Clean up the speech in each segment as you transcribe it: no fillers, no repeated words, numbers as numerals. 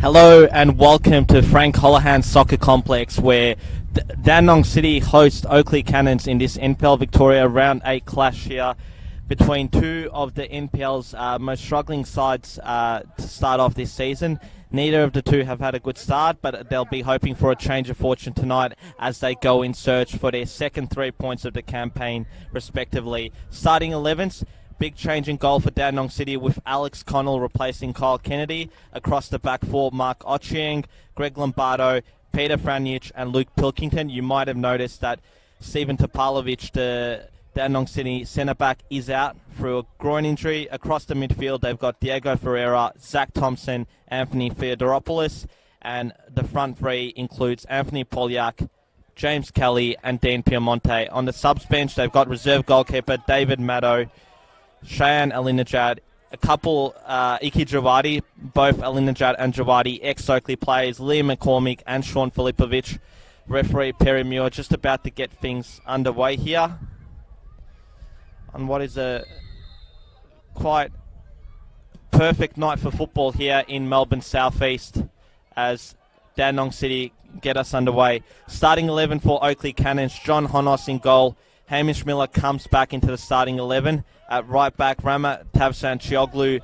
Hello and welcome to Frank Holohan Soccer Complex, where Dandenong City host Oakleigh Cannons in this NPL Victoria Round 8 clash here between two of the NPL's most struggling sides to start off this season. Neither of the two have had a good start, but they'll be hoping for a change of fortune tonight as they go in search for their second 3 points of the campaign, respectively. Starting 11s. Big change in goal for Dandenong City with Alex Connell replacing Kyle Kennedy. Across the back four, Mark Ochieng, Greg Lombardo, Peter Franjic and Luke Pilkington. You might have noticed that Stephen Topalovic, the Dandenong City centre-back, is out through a groin injury. Across the midfield, they've got Diego Ferreira, Zach Thompson, Anthony Theodoropoulos. And the front three includes Anthony Polyak, James Kelly and Dean Piemonte. On the subs bench, they've got reserve goalkeeper David Maddow, Cheyenne Alinajad, a couple, Iki Javadi, both Alinajad and Javadi, ex-Oakleigh players, Liam McCormick and Sean Filipovic. Referee Perry Muir just about to get things underway here on what is a quite perfect night for football here in Melbourne Southeast as Dandenong City get us underway. Starting 11 for Oakleigh Cannons, John Honos in goal. Hamish Miller comes back into the starting 11. At right back, Rama Tavsan Chioglu,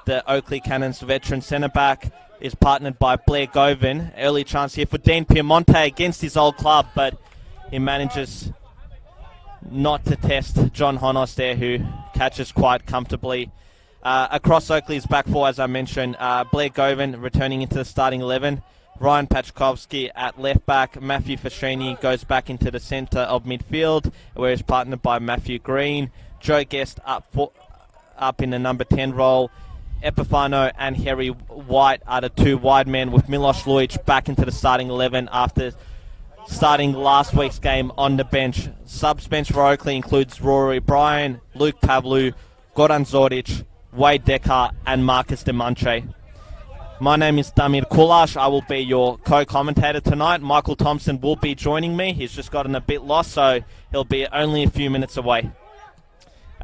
the Oakleigh Cannons veteran centre-back, is partnered by Blair Govan. Early chance here for Dean Piemonte against his old club, but he manages not to test John Honos there, who catches quite comfortably. Across Oakleigh's back four, as I mentioned, Blair Govan returning into the starting 11. Ryan Pachkovsky at left back. Matthew Fascini goes back into the centre of midfield, where he's partnered by Matthew Green. Joe Guest up in the number 10 role. Epifano and Harry White are the two wide men, with Miloš Lujic back into the starting 11 after starting last week's game on the bench. Subs bench for Oakleigh includes Rory Bryan, Luke Pavlu, Goran Zordic, Wade Decker and Marcus Demanche. My name is Damir Kulash. I will be your co-commentator tonight. Michael Thompson will be joining me. He's just gotten a bit lost, so he'll be only a few minutes away.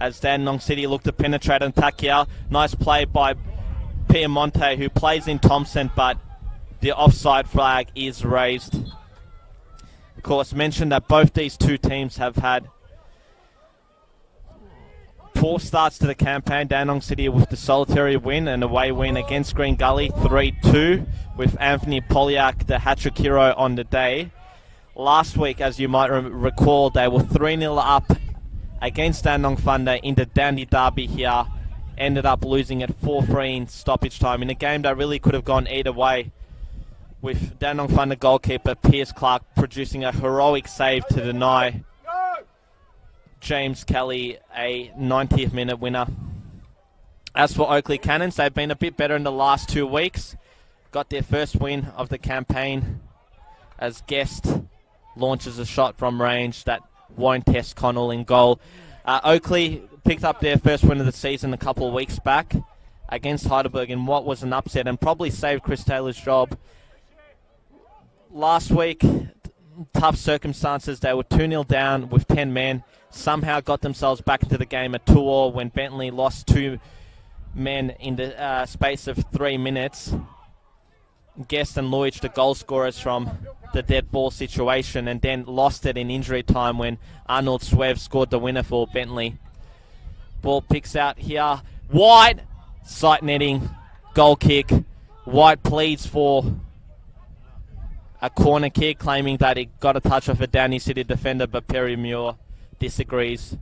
As Dandenong City look to penetrate and attack here. Nice play by Piemonte, who plays in Thompson, but the offside flag is raised. Of course, mentioned that both these two teams have had poor starts to the campaign. Dandenong City with the solitary win, an away win against Green Gully 3-2, with Anthony Polyak, the hat-trick hero, on the day. Last week, as you might recall, they were 3-0 up against Dandenong Thunder in the Dandy Derby here. Ended up losing at 4-3 in stoppage time in a game that really could have gone either way, with Dandenong Thunder goalkeeper Piers Clark producing a heroic save to deny James Kelly a 90th minute winner. As for Oakleigh Cannons, they've been a bit better in the last 2 weeks. Got their first win of the campaign as Guest launches a shot from range that won't test Connell in goal. Oakleigh picked up their first win of the season a couple of weeks back against Heidelberg in what was an upset and probably saved Chris Taylor's job. Last week, tough circumstances. They were 2-0 down with 10 men. Somehow got themselves back into the game at 2-2 when Bentley lost 2 men in the space of 3 minutes. Guest and Lujic, the goal scorers from the dead ball situation, and then lost it in injury time when Arnold Swev scored the winner for Bentley. Ball picks out here. White, sight netting, goal kick. White pleads for a corner kick, claiming that he got a touch off a Downey City defender, but Perry Muir disagrees.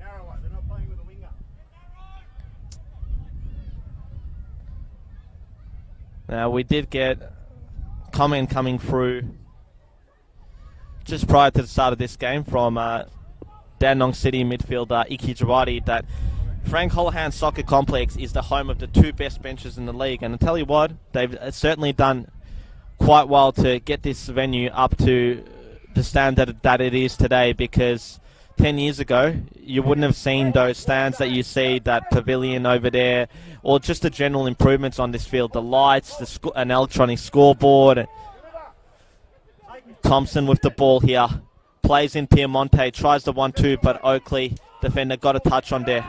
Now, we did get comment coming through just prior to the start of this game from Dandenong City midfielder Iki Javadi that Frank Holohan Soccer Complex is the home of the 2 best benches in the league. And I tell you what, they've certainly done quite well to get this venue up to the standard that it is today, because 10 years ago, you wouldn't have seen those stands that you see, that pavilion over there, or just the general improvements on this field, the lights, an electronic scoreboard. Thompson with the ball here, plays in Piemonte, tries the 1-2, but Oakleigh defender got a touch on there.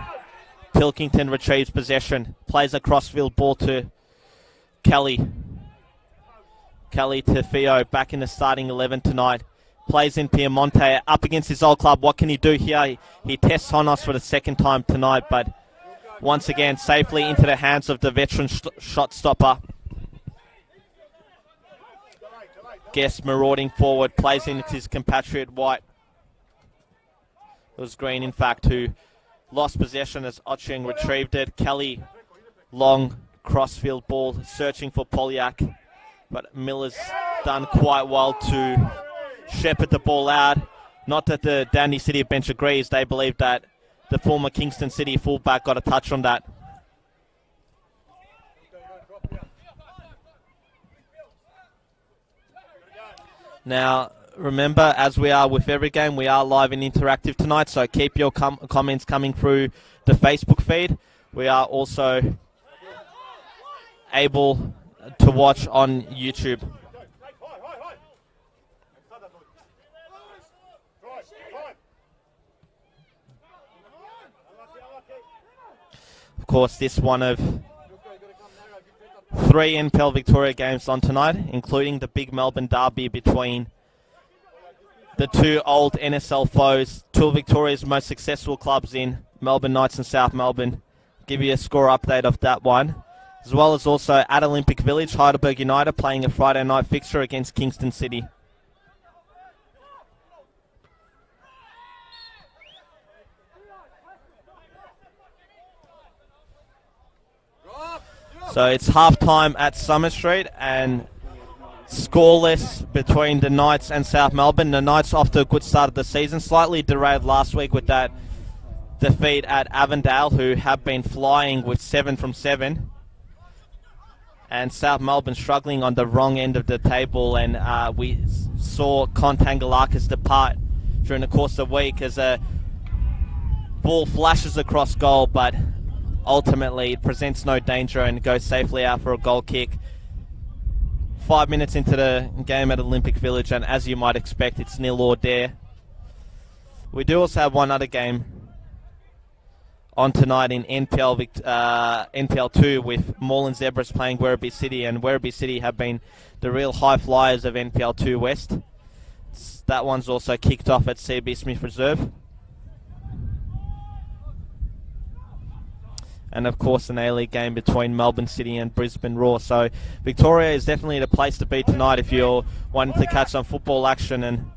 Pilkington retrieves possession, plays a crossfield ball to Kelly. Kelly to Theo, back in the starting 11 tonight. Plays in Piemonte, up against his old club. What can he do here? He tests Honos for the second time tonight, but once again, safely into the hands of the veteran shot stopper. Guest marauding forward, plays in his compatriot White. It was Green, in fact, who lost possession as Ocheng retrieved it. Kelly, long crossfield ball, searching for Polyak, but Miller's done quite well to shepherd the ball out. Not that the Dandy City bench agrees. They believe that the former Kingston City fullback got a touch on that. Now, remember, as we are with every game, we are live and interactive tonight, so keep your comments coming through the Facebook feed. We are also able to watch on YouTube. Of course, this one of 3 NPL Victoria games on tonight, including the big Melbourne derby between the two old NSL foes, two of Victoria's most successful clubs in Melbourne Knights and South Melbourne. Give you a score update of that one. As well as also at Olympic Village, Heidelberg United playing a Friday night fixture against Kingston City. So it's half-time at Summer Street and scoreless between the Knights and South Melbourne. The Knights off to a good start of the season, slightly derailed last week with that defeat at Avondale, who have been flying with 7 from 7. And South Melbourne struggling on the wrong end of the table, and we saw Contangalakis depart during the course of the week as a ball flashes across goal, but ultimately it presents no danger and goes safely out for a goal kick. 5 minutes into the game at Olympic Village, and as you might expect, it's nil or dare. We do also have one other game on tonight in NPL 2 with Moreland Zebras playing Werribee City, and Werribee City have been the real high flyers of NPL 2 West. That one's also kicked off at CB Smith Reserve. And of course an A-League game between Melbourne City and Brisbane Roar. So Victoria is definitely the place to be tonight if you're wanting to catch some football action, and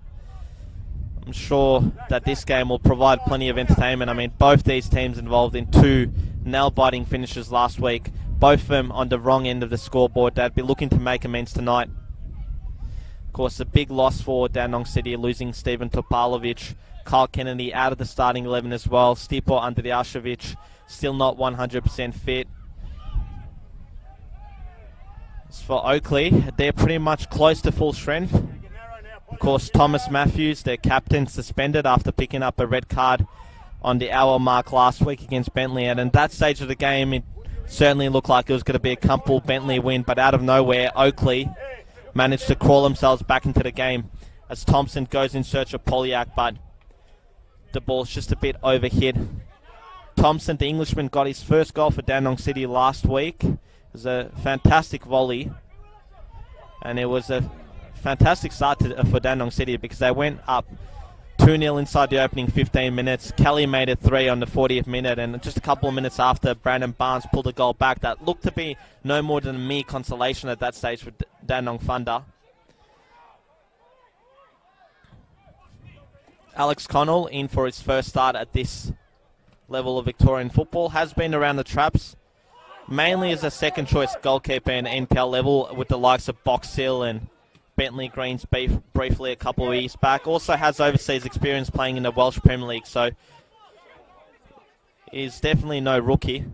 I'm sure that this game will provide plenty of entertainment. I mean, both these teams involved in 2 nail-biting finishes last week, both of them on the wrong end of the scoreboard. They'd be looking to make amends tonight. Of course, a big loss for Dandenong City, losing Steven Topalovic, Kyle Kennedy out of the starting 11 as well, Stipo Andrijašević still not 100% fit. As for Oakleigh, they're pretty much close to full strength. Of course, Thomas Matthews, their captain, suspended after picking up a red card on the hour mark last week against Bentley. And at that stage of the game, it certainly looked like it was going to be a comfortable Bentley win. But out of nowhere, Oakleigh managed to crawl themselves back into the game as Thompson goes in search of Polyak, but the ball's just a bit overhit. Thompson, the Englishman, got his first goal for Dandenong City last week. It was a fantastic volley, and it was a fantastic start for Dandenong City because they went up 2-0 inside the opening 15 minutes. Kelly made it 3 on the 40th minute, and just a couple of minutes after, Brandon Barnes pulled a goal back that looked to be no more than a mere consolation at that stage for Dandenong Thunder. Alex Connell in for his first start at this level of Victorian football, has been around the traps, mainly as a second choice goalkeeper in NPL level with the likes of Box Hill and Bentley Greens briefly a couple of years back. Also has overseas experience playing in the Welsh Premier League, so is definitely no rookie,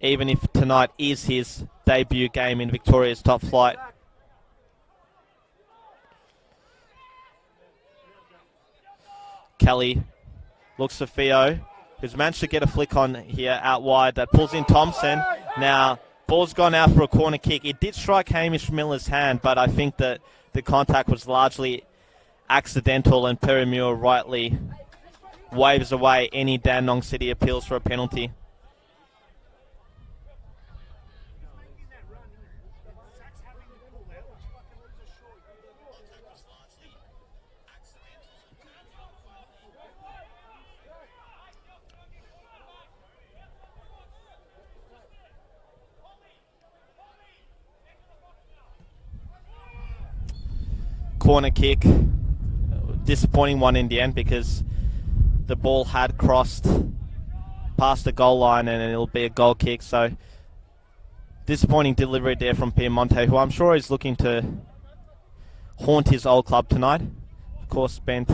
even if tonight is his debut game in Victoria's top flight. Kelly looks for Theo, who's managed to get a flick on here out wide that pulls in Thompson. Now, ball's gone out for a corner kick. It did strike Hamish Miller's hand, but I think that the contact was largely accidental, and Perimure rightly waves away any Dandenong City appeals for a penalty. corner kick. Disappointing one in the end because the ball had crossed past the goal line and it'll be a goal kick. So disappointing delivery there from Piemonte, who I'm sure is looking to haunt his old club tonight. Of course, spent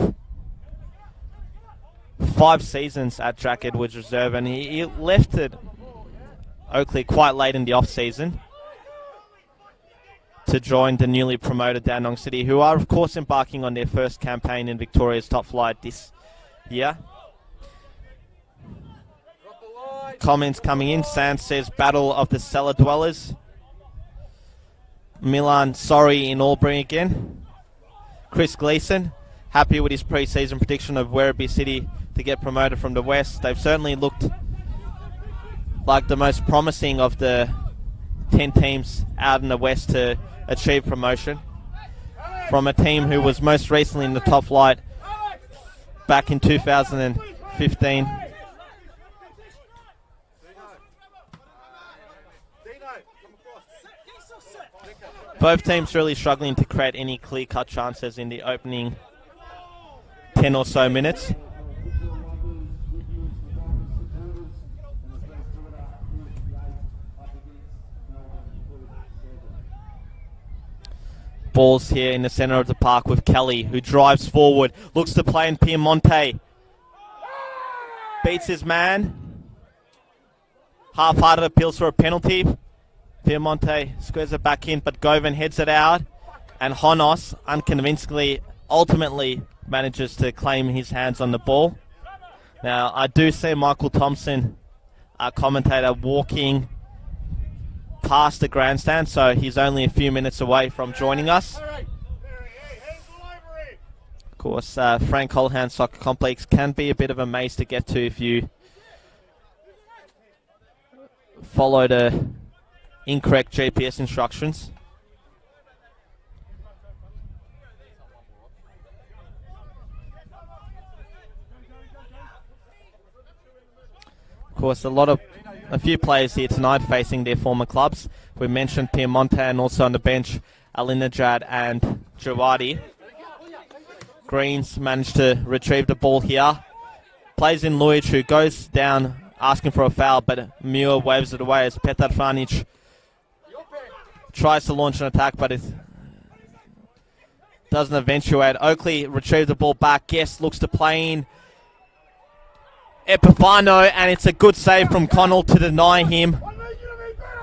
5 seasons at Jack Edwards Reserve, and he left it Oakleigh quite late in the off-season to join the newly promoted Dandenong City, who are, of course, embarking on their first campaign in Victoria's top flight this year. Comments coming in. Sands says, Battle of the Cellar Dwellers. Milan, sorry in Albury again. Chris Gleeson, happy with his pre-season prediction of Werribee City to get promoted from the West. They've certainly looked like the most promising of the 10 teams out in the West to achieve promotion, from a team who was most recently in the top flight back in 2015. Both teams really struggling to create any clear-cut chances in the opening 10 or so minutes. Balls here in the centre of the park with Kelly, who drives forward, looks to play in Piemonte. Beats his man. Half-hearted appeals for a penalty. Piemonte squares it back in, but Govan heads it out. And Honos, unconvincingly, ultimately manages to claim his hands on the ball. Now, I do see Michael Thompson, our commentator, walking past the grandstand, so he's only a few minutes away from joining us. Of course, Frank Holohan Soccer Complex can be a bit of a maze to get to if you follow the incorrect GPS instructions. Of course, a few players here tonight facing their former clubs. We mentioned Piemonte, and also on the bench, Alinejad and Jawadi. Greens managed to retrieve the ball here. Plays in Luic, who goes down asking for a foul, but Muir waves it away as Petar Franic tries to launch an attack, but it doesn't eventuate. Oakleigh retrieved the ball back. Guest looks to play in Epifano, and it's a good save from Connell to deny him.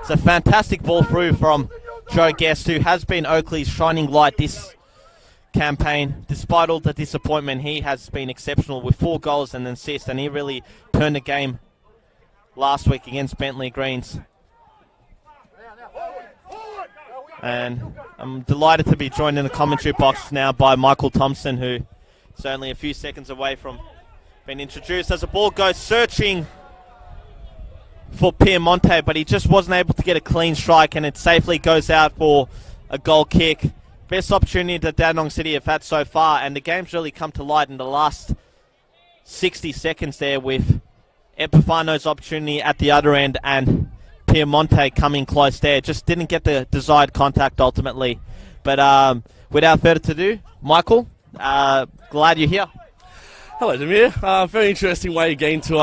It's a fantastic ball through from Joe Guest, who has been Oakleigh's shining light this campaign. Despite all the disappointment, he has been exceptional with 4 goals and an assist, and he really turned the game last week against Bentley Greens. And I'm delighted to be joined in the commentary box now by Michael Thompson, who is only a few seconds away from being introduced. As the ball goes searching for Piemonte, but he just wasn't able to get a clean strike, and it safely goes out for a goal kick. Best opportunity that Dandenong City have had so far, and the game's really come to light in the last 60 seconds there, with Epifano's opportunity at the other end and Piemonte coming close there. Just didn't get the desired contact ultimately. But without further ado, Michael, glad you're here. Hello, Demir. Very interesting way to get into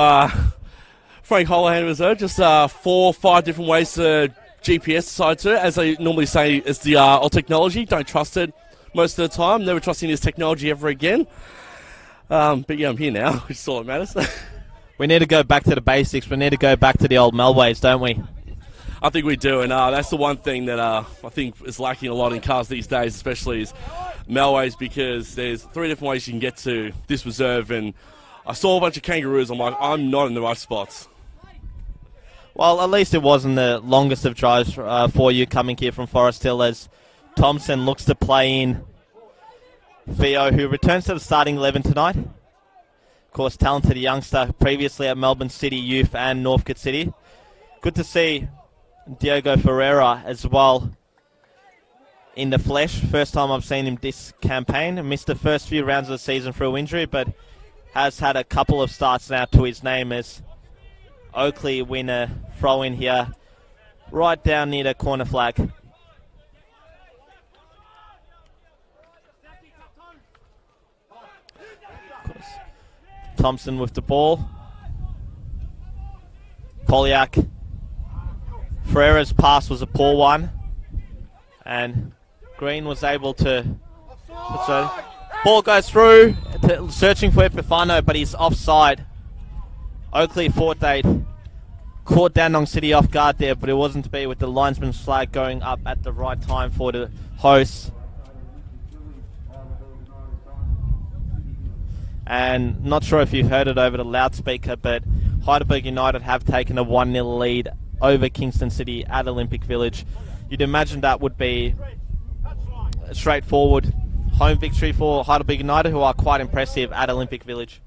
Frank Holohan Reserve. Just 4 or 5 different ways to GPS decide to. As they normally say, it's the old technology. Don't trust it most of the time. Never trusting this technology ever again. But yeah, I'm here now, which is all that matters. We need to go back to the basics. We need to go back to the old Melways, don't we? I think we do, and that's the one thing that I think is lacking a lot in cars these days, especially is Melways, because there's 3 different ways you can get to this reserve, and I saw a bunch of kangaroos. I'm like, I'm not in the right spots. Well, at least it wasn't the longest of drives for you coming here from Forest Hill, as Thompson looks to play in Theo, who returns to the starting 11 tonight. Of course, talented youngster, previously at Melbourne City Youth and Northcote City. Good to see Diego Ferreira as well in the flesh. First time I've seen him this campaign. Missed the first few rounds of the season through injury, but has had a couple of starts now to his name, as Oakleigh win a throw-in here right down near the corner flag. Thompson with the ball. Polyak. Ferreira's pass was a poor one. And Green was able to... So, ball goes through, searching for Epifano, but he's offside. Oakleigh thought they'd caught Dandenong City off guard there, but it wasn't to be, with the linesman's flag going up at the right time for the hosts. And not sure if you heard it over the loudspeaker, but Heidelberg United have taken a 1-0 lead over Kingston City at Olympic Village. You'd imagine that would be a straightforward home victory for Heidelberg United, who are quite impressive at Olympic Village.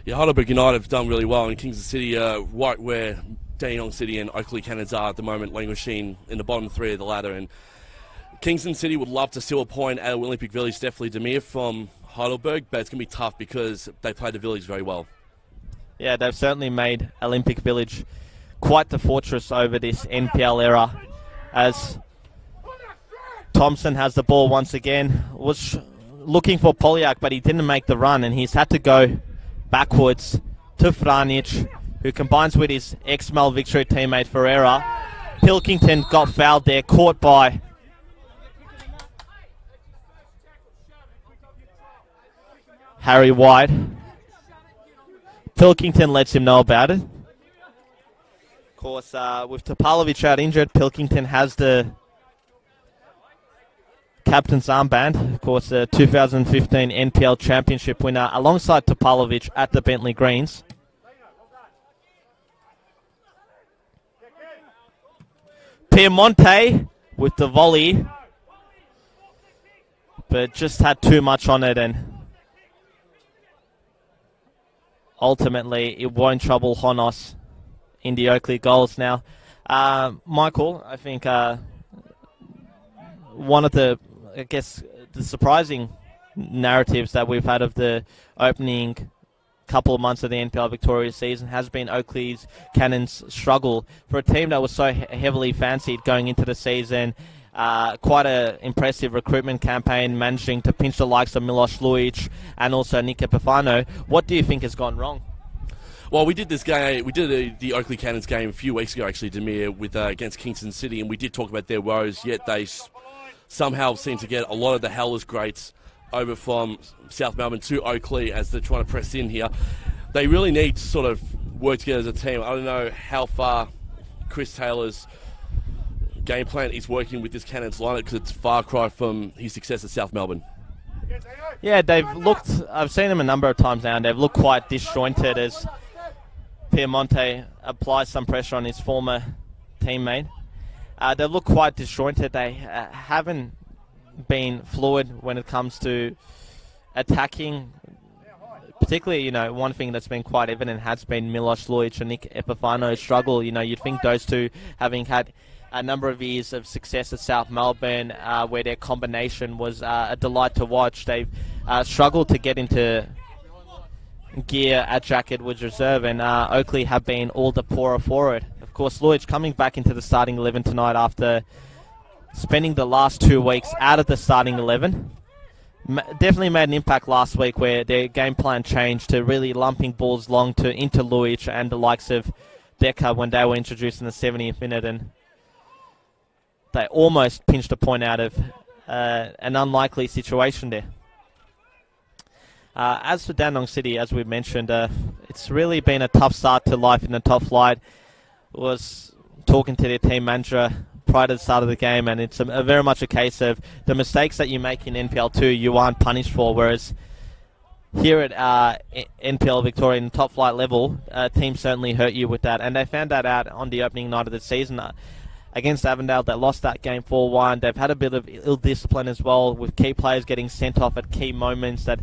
Yeah, Heidelberg United have done really well, and Kingston City right where Dandenong City and Oakleigh Cannons are at the moment, languishing in the bottom three of the ladder. And Kingston City would love to steal a point at Olympic Village, definitely Demir from Heidelberg, but it's going to be tough because they play the Village very well. Yeah, they've certainly made Olympic Village quite the fortress over this NPL era, as Thompson has the ball once again. Was looking for Polyak, but he didn't make the run, and he's had to go backwards to Franic, who combines with his ex-Mal Victory teammate Ferreira. Pilkington got fouled there, caught by Harry White. Pilkington lets him know about it. Of course, with Topalovic out injured, Pilkington has the captain's armband. Of course, the 2015 NPL Championship winner alongside Topalovic at the Bentley Greens. Piemonte with the volley, but just had too much on it, and ultimately it won't trouble Honos in the Oakleigh goals now. Michael, I think one of the, the surprising narratives that we've had of the opening couple of months of the NPL Victoria season has been Oakleigh's Cannons' struggle. For a team that was so heavily fancied going into the season, quite an impressive recruitment campaign, managing to pinch the likes of Miloš Lujic and also Nick Epifano. What do you think has gone wrong? Well, we did this game. We did the Oakleigh Cannons game a few weeks ago, actually, Demir, with against Kingston City, and we did talk about their woes. Yet they somehow seem to get a lot of the Hellers greats over from South Melbourne to Oakleigh as they're trying to press in here. They really need to sort of work together as a team. I don't know how far Chris Taylor's game plan is working with this Cannons lineup, because it's far cry from his success at South Melbourne. Yeah, they've looked, I've seen them a number of times now, and they've looked quite disjointed as Piemonte applies some pressure on his former teammate. They look quite disjointed. They haven't been fluid when it comes to attacking. Particularly, one thing that's been quite evident has been Miloš Lujic and Nick Epifano's struggle. You'd think those two, having had a number of years of success at South Melbourne, where their combination was a delight to watch, they've struggled to get into gear at Jack Edwards Reserve, and Oakleigh have been all the poorer for it. Of course, Lujic coming back into the starting 11 tonight after spending the last 2 weeks out of the starting 11. Definitely made an impact last week, where their game plan changed to really lumping balls long into Lujic and the likes of Decker when they were introduced in the 70th minute, and they almost pinched a point out of an unlikely situation there. As for Dandenong City, as we mentioned, it's really been a tough start to life in the top flight. Was talking to their team manager prior to the start of the game, and it's very much a case of the mistakes that you make in NPL2 you aren't punished for, whereas here at NPL Victoria in the top flight level, teams certainly hurt you with that, and they found that out on the opening night of the season. Against Avondale, they lost that game 4-1. They've had a bit of ill discipline as well, with key players getting sent off at key moments that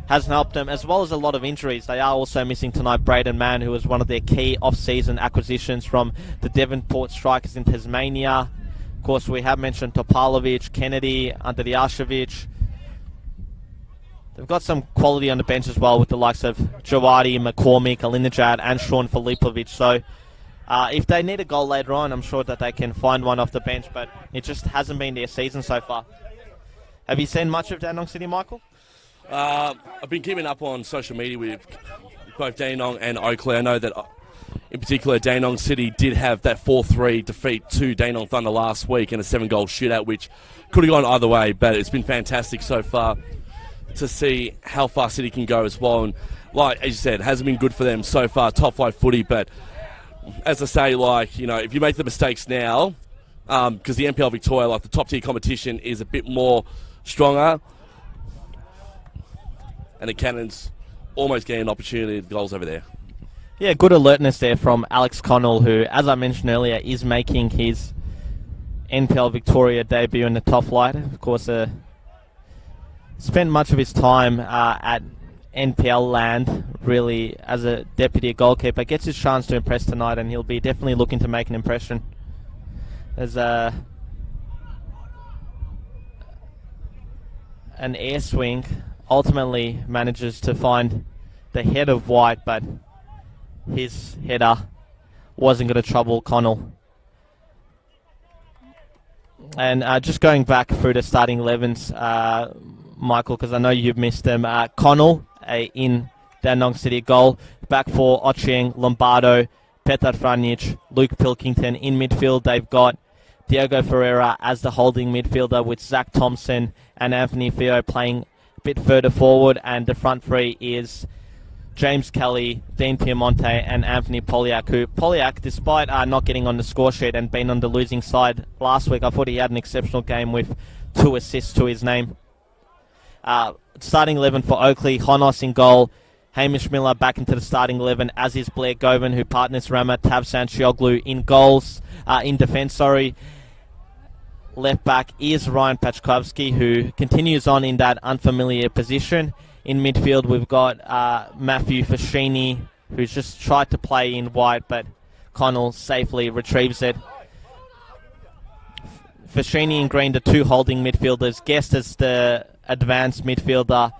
hasn't helped them, as well as a lot of injuries. They are also missing tonight Braden Mann, who was one of their key off-season acquisitions from the Devonport Strikers in Tasmania. Of course, we have mentioned Topalovic, Kennedy, Andrijašević. They've got some quality on the bench as well, with the likes of Jawadi, McCormick, Alinejad, and Sean Filipovic. So if they need a goal later on, I'm sure that they can find one off the bench, but it just hasn't been their season so far. Have you seen much of Dandenong City, Michael? I've been keeping up on social media with both Dandenong and Oakleigh. I know that, in particular, Dandenong City did have that 4-3 defeat to Dandenong Thunder last week in a 7-goal shootout, which could have gone either way, but it's been fantastic so far to see how far City can go as well. And like as you said, it hasn't been good for them so far, top flight footy, but as I say, like, you know, if you make the mistakes now, because the NPL Victoria, like the top tier competition, is a bit more stronger, and the Cannons almost getting an opportunity at goals over there. Yeah, good alertness there from Alex Connell, who, as I mentioned earlier, is making his NPL Victoria debut in the top flight. Of course, spent much of his time at NPL land, really, as a deputy goalkeeper. Gets his chance to impress tonight, and he'll be definitely looking to make an impression. There's an air swing, ultimately manages to find the head of White, but his header wasn't going to trouble Connell. And just going back through the starting 11s, Michael, because I know you've missed them. Connell in Dandenong City goal. Back for Ochieng, Lombardo, Petar Franjic, Luke Pilkington. In midfield, they've got Diego Ferreira as the holding midfielder, with Zach Thompson and Anthony Fio playing a bit further forward. And the front three is James Kelly, Dean Piemonte, and Anthony Poliak, who Poliak, despite not getting on the score sheet and being on the losing side last week, I thought he had an exceptional game with 2 assists to his name. Starting 11 for Oakleigh, Honos in goal, Hamish Miller back into the starting 11, as is Blair Govan, who partners Rama Tavsan-Chioglu in goals, in defence, Left back is Ryan Pachkovsky, who continues on in that unfamiliar position. In midfield, we've got Matthew Fascini, who's just tried to play in white, but Connell safely retrieves it. Fascini and Green, the 2 holding midfielders. Guest as the advanced midfielder.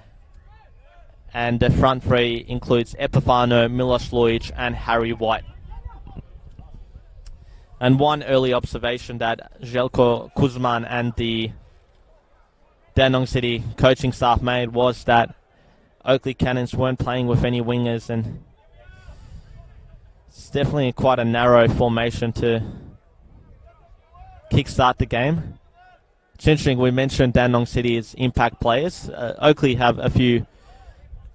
And the front 3 includes Epifano, Milos Lujic, and Harry White. And one early observation that Željko Kuzman and the Dandenong City coaching staff made was that Oakleigh Cannons weren't playing with any wingers, and it's definitely quite a narrow formation to kickstart the game. It's interesting, we mentioned Dandenong City's impact players. Oakleigh have a few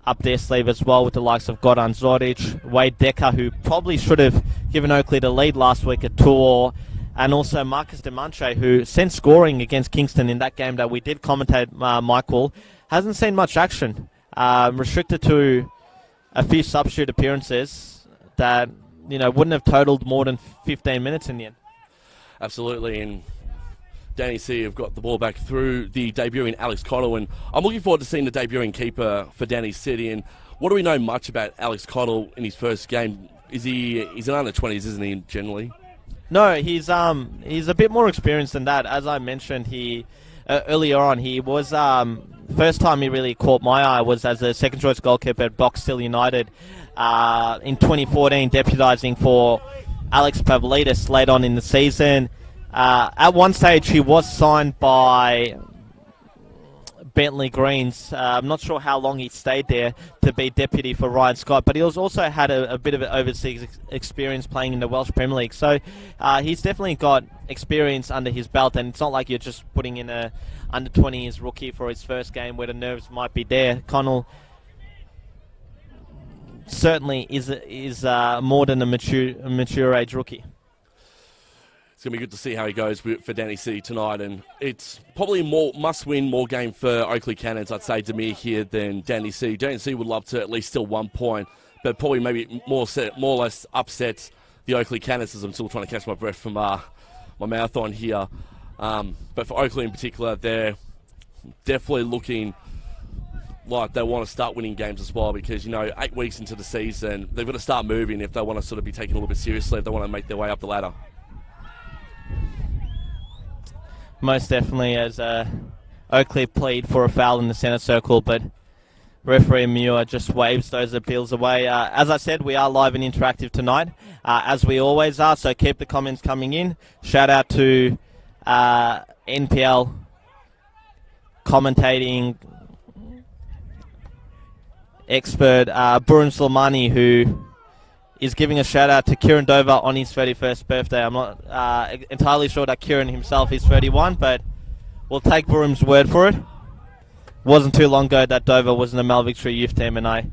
up their sleeve as well, with the likes of Goran Zoric, Wade Decker, who probably should have given Oakleigh the lead last week at 2-2, and also Marcus Demanche, who, since scoring against Kingston in that game that we did commentate, Michael, hasn't seen much action. Restricted to a few substitute appearances that, wouldn't have totaled more than 15 minutes in the end. Absolutely, and Danny C have got the ball back through the debuting Alex Connell, and I'm looking forward to seeing the debuting keeper for Danny City. And what do we know much about Alex Connell in his first game? He's an under-20s, isn't he, generally? No, he's a bit more experienced than that. As I mentioned, he earlier on, he was first time he really caught my eye was as a second-choice goalkeeper at Box Hill United in 2014, deputising for Alex Pavlidis late on in the season. At one stage, he was signed by Bentley Greens. I'm not sure how long he stayed there to be deputy for Ryan Scott, but he also had a bit of an overseas experience playing in the Welsh Premier League. So he's definitely got experience under his belt, and it's not like you're just putting in a under-20s rookie for his first game where the nerves might be there. Connell certainly is more than a mature age rookie. It's going to be good to see how he goes for Danny City tonight, and it's probably more must-win, more game for Oakleigh Cannons, I'd say, Demir here than Danny City. Danny City would love to at least steal 1 point, but probably maybe more or less upsets the Oakleigh Cannons, as I'm still trying to catch my breath from my mouth on here. But for Oakleigh in particular, they're definitely looking like they want to start winning games as well, because 8 weeks into the season, they've got to start moving if they want to sort of be taken a little bit seriously, if they want to make their way up the ladder. Most definitely, as Oakleigh plead for a foul in the centre circle, but referee Muir just waves those appeals away. As I said, we are live and interactive tonight, as we always are, so keep the comments coming in. Shout out to NPL commentating expert, Burun Slimani, who is giving a shout out to Kieran Dover on his 31st birthday. I'm not entirely sure that Kieran himself is 31, but we'll take Burum's word for it. Wasn't too long ago that Dover was in the Mel Victory youth team, and I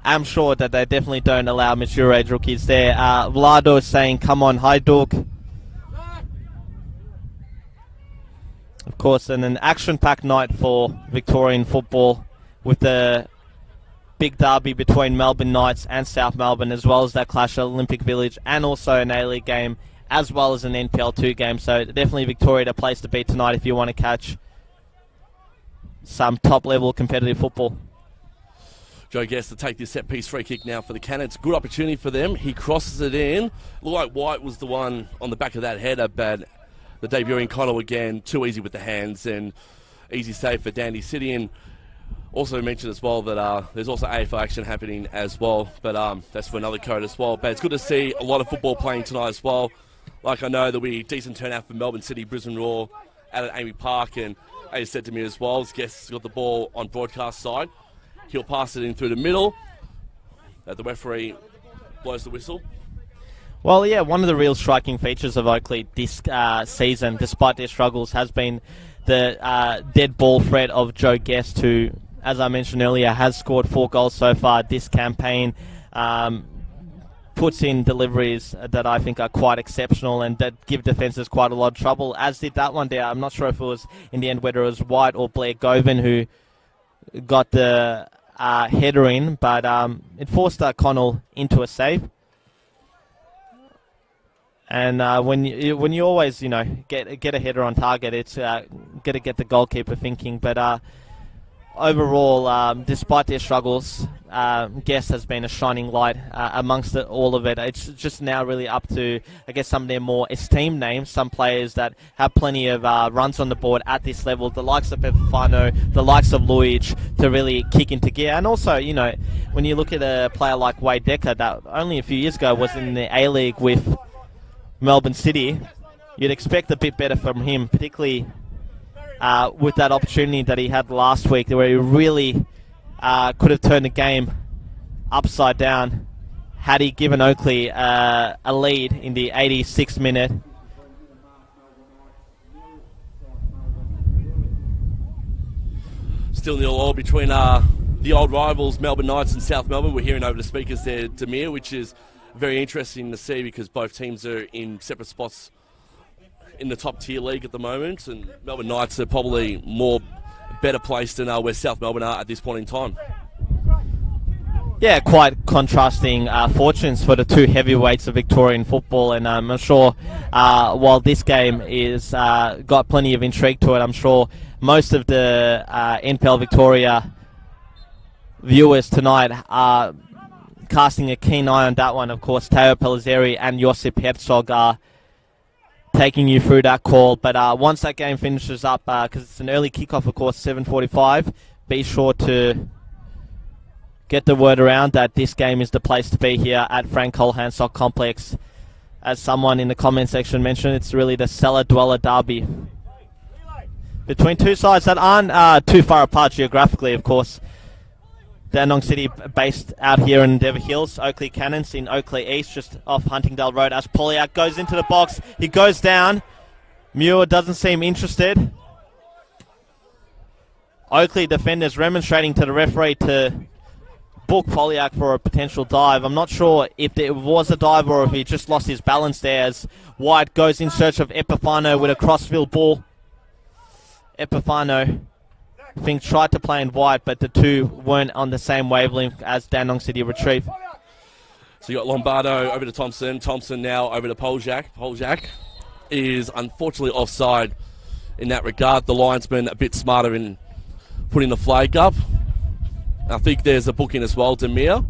am sure that they definitely don't allow mature age rookies there. Vlado is saying, come on, Hajduk. Of course, and an action-packed night for Victorian football with the big derby between Melbourne Knights and South Melbourne, as well as that clash at Olympic Village, and also an A-League game, as well as an NPL 2 game. So definitely Victoria a place to be tonight if you want to catch some top-level competitive football. Joe Guest to take this set-piece free kick now for the Cannons. Good opportunity for them. He crosses it in. Looked like White was the one on the back of that header, but the debuting Connell again, too easy with the hands, and easy save for Dandy City. And also mentioned as well that there's also AFL action happening as well, but that's for another code as well. But it's good to see a lot of football playing tonight as well. Like I know there'll be a decent turnout for Melbourne City, Brisbane Roar out at Amy Park, and as said to me as well, Guest's got the ball on broadcast side. He'll pass it in through the middle. The referee blows the whistle. Well, yeah, one of the real striking features of Oakleigh this season, despite their struggles, has been the dead ball threat of Joe Guest, who, as I mentioned earlier, has scored 4 goals so far this campaign. Puts in deliveries that I think are quite exceptional and that give defences quite a lot of trouble, as did that one there. I'm not sure if it was, in the end, whether it was White or Blair Govan who got the header in, but it forced Connell into a save. And when you always, get a header on target, it's got to get the goalkeeper thinking. But overall, despite their struggles, Guest has been a shining light amongst all of it. It's just now really up to, I guess, some of their more esteemed names, some players that have plenty of runs on the board at this level, the likes of Pepafano, the likes of Luic, to really kick into gear. And also, when you look at a player like Wade Decker, that only a few years ago was in the A-League with Melbourne City, you'd expect a bit better from him, particularly with that opportunity that he had last week, where he really could have turned the game upside down had he given Oakleigh a lead in the 86th minute. Still 0-0 between the old rivals Melbourne Knights and South Melbourne. We're hearing over the speakers there, Demir, which is very interesting to see because both teams are in separate spots in the top tier league at the moment, and Melbourne Knights are probably better placed than where South Melbourne are at this point in time. Yeah, quite contrasting fortunes for the two heavyweights of Victorian football, and I'm sure while this game is got plenty of intrigue to it, I'm sure most of the NPL Victoria viewers tonight are casting a keen eye on that one. Of course, Teo Pellizzeri and Josip Herzog are taking you through that call. But once that game finishes up, because it's an early kickoff, of course, 7:45, be sure to get the word around that this game is the place to be here at Frank Colohan Soccer Complex. As someone in the comment section mentioned, it's really the cellar-dweller derby between two sides that aren't too far apart geographically, of course. Dandenong City based out here in Endeavour Hills, Oakleigh Cannons in Oakleigh East, just off Huntingdale Road. As Poliak goes into the box, he goes down. Muir doesn't seem interested. Oakleigh defenders remonstrating to the referee to book Poliak for a potential dive. I'm not sure if it was a dive or if he just lost his balance there as White goes in search of Epifano with a crossfield ball. Epifano, I think, tried to play in White, but the two weren't on the same wavelength as Dandenong City retrieve. So you got Lombardo over to Thompson. Thompson now over to Poljak. Poljak is unfortunately offside in that regard. The linesman a bit smarter in putting the flag up. I think there's a booking as well, Demir.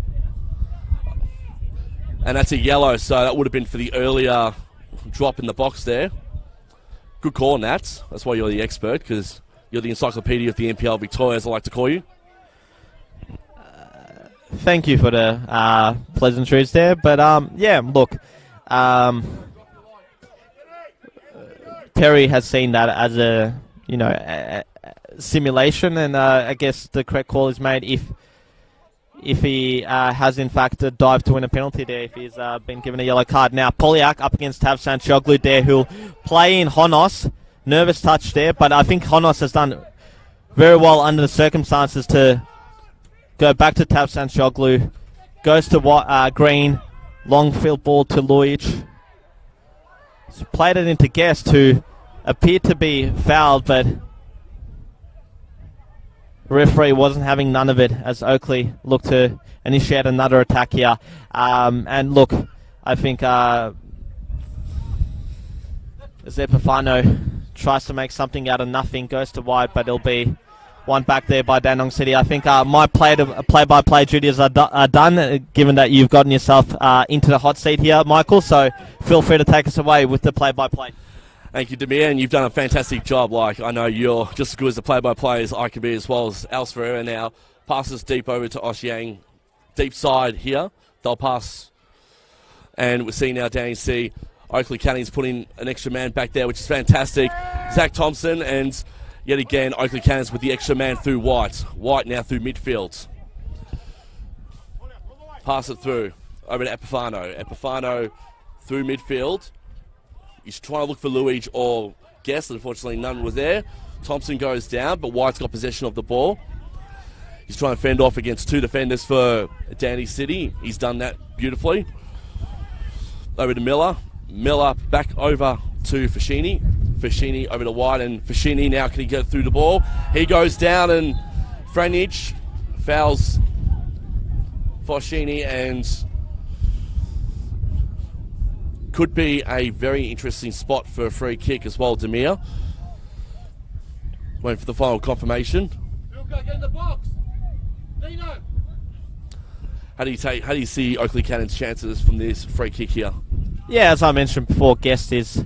And that's a yellow, so that would have been for the earlier drop in the box there. Good call, Nats. That's why you're the expert, because you're the encyclopedia of the NPL Victoria, as I like to call you. Thank you for the pleasantries there. But, yeah, look, Terry has seen that as a simulation, and I guess the correct call is made if he has in fact dived to win a penalty there, if he's been given a yellow card. Now Polyak up against Tavsanchoglu there, who'll play in Honos. Nervous touch there, but I think Honos has done very well under the circumstances to go back to Tavsanchoglu. Goes to Green. Long field ball to Luic. So played it into Guest, who appeared to be fouled, but the referee wasn't having none of it as Oakleigh looked to initiate another attack here. And look, I think Zepafano tries to make something out of nothing, goes to wide, but it'll be one back there by Dandenong City. I think my play-by-play duties are done, given that you've gotten yourself into the hot seat here, Michael, so feel free to take us away with the play-by-play. Thank you, Demir, and you've done a fantastic job. Like, I know you're just as good as the play-by-play as I can be, as well as Alice Ferreira now. Passes deep over to Oshiang, deep side here. They'll pass, and we're seeing now Danny C. Oakleigh Canning's putting an extra man back there, which is fantastic. Zach Thompson, and yet again, Oakleigh Cannons with the extra man through White. White now through midfield. Pass it through, over to Epifano. Epifano through midfield. He's trying to look for Luic or Guest. Unfortunately, none was there. Thompson goes down, but White's got possession of the ball. He's trying to fend off against two defenders for Danny City. He's done that beautifully. Over to Miller. Miller back over to Fashini. Fashini over to White, and Fashini now can he get through the ball? He goes down, and Franich fouls Fashini, and could be a very interesting spot for a free kick as well. Demir waiting for the final confirmation. Get in the box. Nino. How do you see Oakleigh Cannon's chances from this free kick here? Yeah, as I mentioned before, Guest is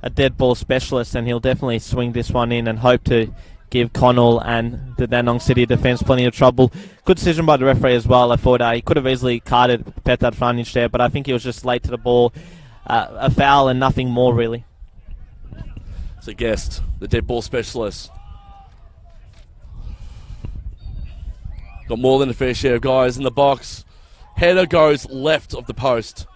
a dead ball specialist, and he'll definitely swing this one in and hope to give Connell and the Dandenong City defence plenty of trouble. Good decision by the referee as well. I thought he could have easily carded Petar Franich there, but I think he was just late to the ball. A foul and nothing more, really. So Guest, the dead ball specialist. Got more than a fair share of guys in the box. Header goes left of the post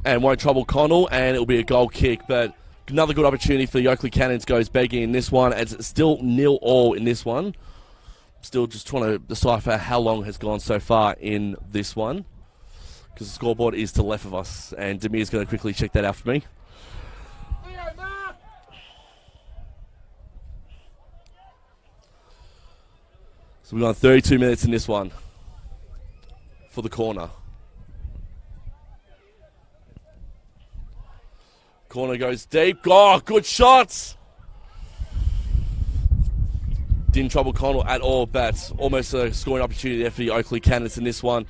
and won't trouble Connell, and it'll be a goal kick, but another good opportunity for the Oakleigh Cannons goes begging in this one, as it's still 0-0 in this one. Still just trying to decipher how long has gone so far in this one, because the scoreboard is to the left of us, and Demir's going to quickly check that out for me. So we've got 32 minutes in this one for the corner. Corner goes deep. Oh, good shots. Didn't trouble Connell at all, but almost a scoring opportunity there for the Oakleigh Cannons in this one.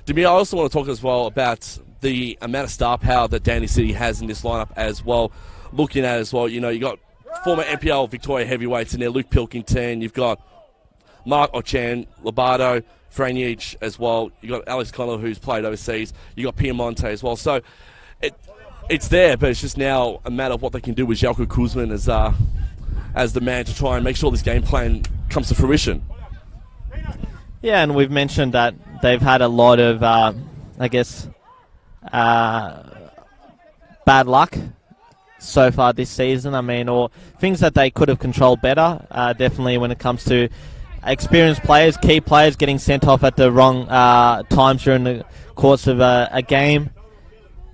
Demir, I also want to talk as well about the amount of star power that Danny City has in this lineup as well. Looking at it as well, you know, you got former NPL Victoria heavyweights in there, Luke Pilkington. You've got Mark Ochan, Lobato, Franich as well. You've got Alex Connell, who's played overseas. You've got Piemonte as well. So it's there, but it's just now a matter of what they can do with Jelko Kuzman as the man to try and make sure this game plan comes to fruition. Yeah, and we've mentioned that they've had a lot of, bad luck so far this season. I mean, or things that they could have controlled better. Definitely when it comes to experienced players, key players getting sent off at the wrong times during the course of a game.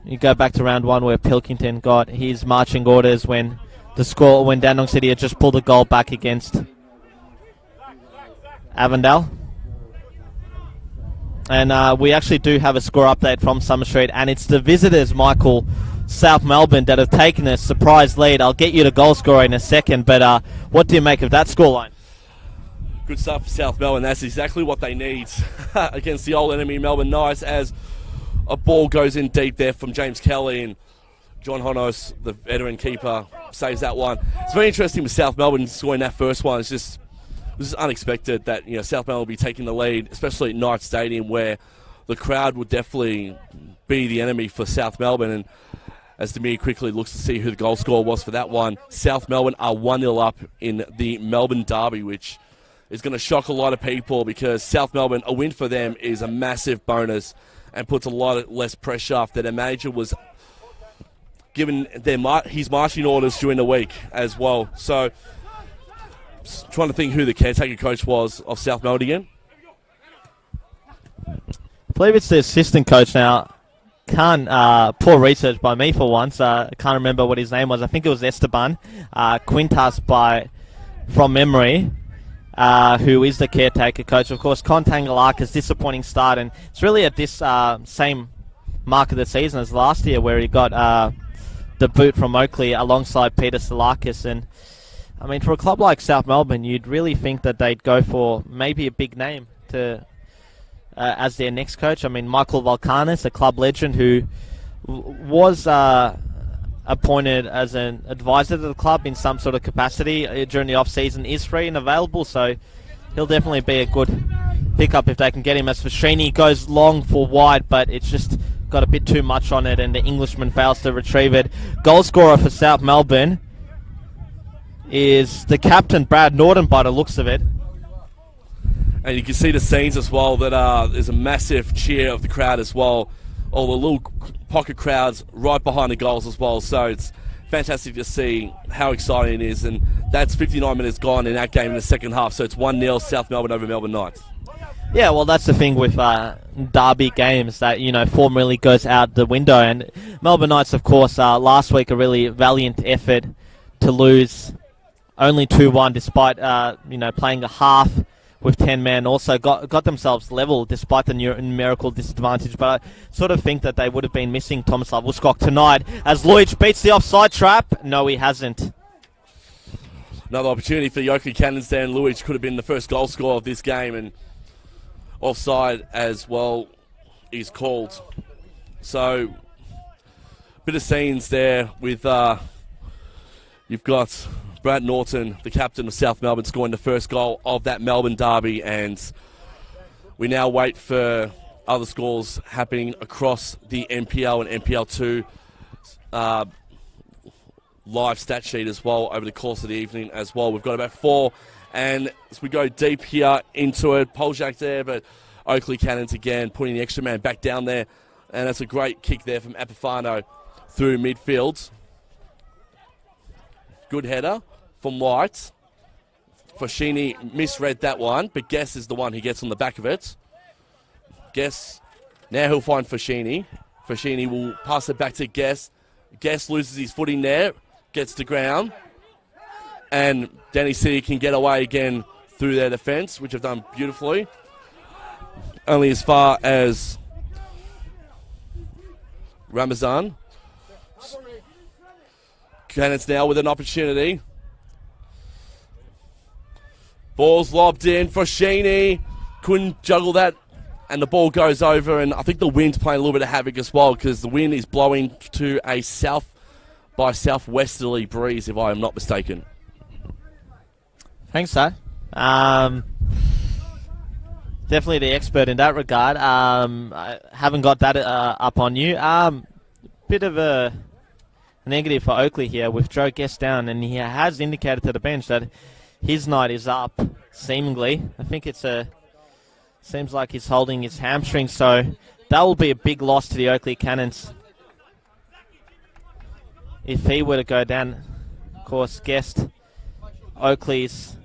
You go back to round one where Pilkington got his marching orders when Dandenong City had just pulled a goal back against Avondale. And we actually do have a score update from Summer Street, and it's the visitors, Michael, South Melbourne, that have taken a surprise lead. I'll get you the goal scorer in a second, but what do you make of that scoreline? Good stuff for South Melbourne. That's exactly what they need against the old enemy Melbourne Knights, as a ball goes in deep there from James Kelly, and John Honos, the veteran keeper, saves that one. It's very interesting with South Melbourne scoring that first one. It was unexpected that, you know, South Melbourne will be taking the lead, especially at Knight Stadium, where the crowd would definitely be the enemy for South Melbourne. And as Demir quickly looks to see who the goal scorer was for that one. South Melbourne are 1-0 up in the Melbourne Derby, which is going to shock a lot of people because South Melbourne, a win for them is a massive bonus and puts a lot less pressure after their manager was given his marching orders during the week as well. So, trying to think who the caretaker coach was of South Melbourne again. I believe it's the assistant coach now. Poor research by me for once. I can't remember what his name was. I think it was Esteban Quintas from memory, who is the caretaker coach. Of course, Contangalaka's disappointing start, and it's really at this same mark of the season as last year where he got the boot from Oakleigh alongside Peter Salakis. And I mean, for a club like South Melbourne, you'd really think that they'd go for maybe a big name to as their next coach. I mean, Michael Volkanis, a club legend who was appointed as an advisor to the club in some sort of capacity during the off-season, is free and available, so he'll definitely be a good pickup if they can get him. As Fashini goes long for wide, but it's just got a bit too much on it, and the Englishman fails to retrieve it. Goal scorer for South Melbourne is the captain, Brad Norton, by the looks of it. And you can see the scenes as well that there's a massive cheer of the crowd as well. All the little pocket crowds right behind the goals as well. So it's fantastic to see how exciting it is. And that's 59 minutes gone in that game in the second half. So it's 1-0 South Melbourne over Melbourne Knights. Yeah, well, that's the thing with derby games that, form really goes out the window. And Melbourne Knights, of course, last week a really valiant effort to lose only 2-1 despite, playing a half with 10 men, also got themselves level despite the numerical disadvantage. But I sort of think that they would have been missing Thomas Lovell-Scott tonight as Luich beats the offside trap. No, he hasn't. Another opportunity for the Oakleigh Cannons there, and Luich could have been the first goal scorer of this game, and offside as well is called. So, bit of scenes there with you've got Brad Norton, the captain of South Melbourne, scoring the first goal of that Melbourne derby, and we now wait for other scores happening across the NPL and NPL2 live stat sheet as well over the course of the evening as well. We've got about 4, and as we go deep here into it, Poljak there, but Oakleigh Cannons again putting the extra man back down there, and that's a great kick there from Epifano through midfield. Good header from White. Foschini misread that one, but Guess is the one who gets on the back of it. Guess, now he'll find Foschini. Foschini will pass it back to Guess. Guess loses his footing there, gets to ground, and Danny City can get away again through their defence, which have done beautifully. Only as far as Ramazan. Cannons now with an opportunity. Ball's lobbed in for Sheeny. Couldn't juggle that, and the ball goes over, and I think the wind's playing a little bit of havoc as well, because the wind is blowing to a south by southwesterly breeze, if I am not mistaken. Thanks, sir. Definitely the expert in that regard. I haven't got that up on you. Bit of a negative for Oakleigh here with Joe Guest down, and he has indicated to the bench that his night is up, seemingly. I think seems like he's holding his hamstring, so that will be a big loss to the Oakleigh Cannons if he were to go down. Of course, Guest, Oakleigh's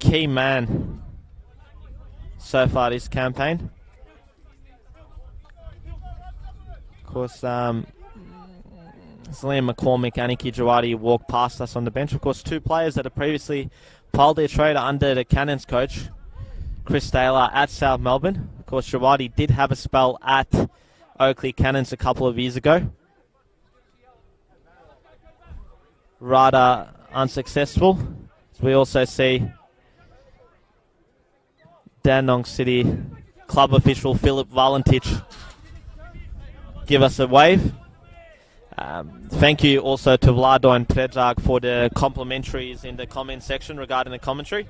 key man so far this campaign. Of course, Liam McCormick, Aniki Jawadi walked past us on the bench. Of course, 2 players that have previously piled their trade under the Cannons coach, Chris Taylor, at South Melbourne. Of course, Jawadi did have a spell at Oakleigh Cannons a couple of years ago. Rather unsuccessful. As we also see Dandenong City club official Philip Valentich give us a wave. Thank you also to Vlado and Predrag for the complimentaries in the comment section regarding the commentary.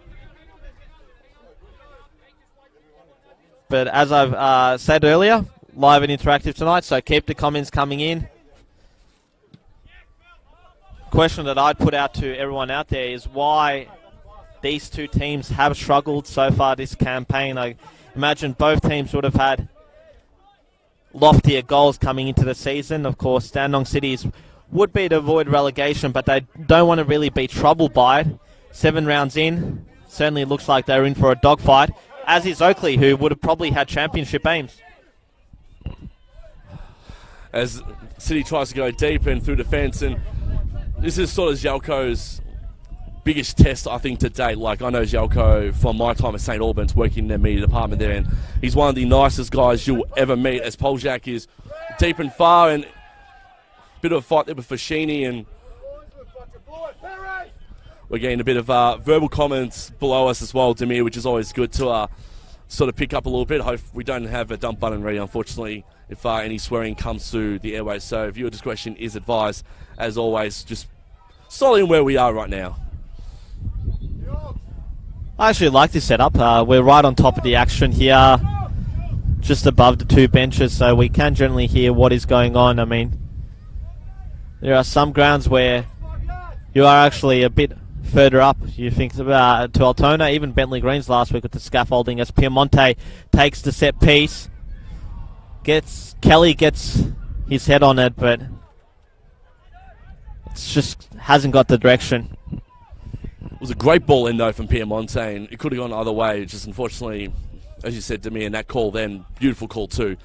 But as I've said earlier, live and interactive tonight, so keep the comments coming in. Question that I'd put out to everyone out there is why these two teams have struggled so far this campaign. I imagine both teams would have had loftier goals coming into the season. Of course, Dandenong City's would be to avoid relegation, but they don't want to really be troubled by it. 7 rounds in, certainly looks like they're in for a dogfight, as is Oakleigh, who would have probably had championship aims. As City tries to go deep and through defence, and this is sort of Jelko's biggest test, I think, to date. Like, I know Jelko from my time at St. Albans, working in their media department there, and he's one of the nicest guys you'll ever meet, as Poljak is deep and far, and a bit of a fight there with Fashini, and we're getting a bit of verbal comments below us as well, Demir, which is always good to sort of pick up a little bit. Hope we don't have a dump button ready, unfortunately, if any swearing comes through the airways. So viewer discretion is advised, as always, just solely where we are right now. I actually like this setup. We're right on top of the action here, just above the 2 benches, so we can generally hear what is going on. I mean, there are some grounds where you are actually a bit further up. You think about to Altona, even Bentley Greens last week with the scaffolding, as Piemonte takes the set piece. Kelly gets his head on it, but it just hasn't got the direction. It was a great ball in, though, from Piemonte, and it could have gone either way. Just unfortunately, as you said to me, and that call then, beautiful call too,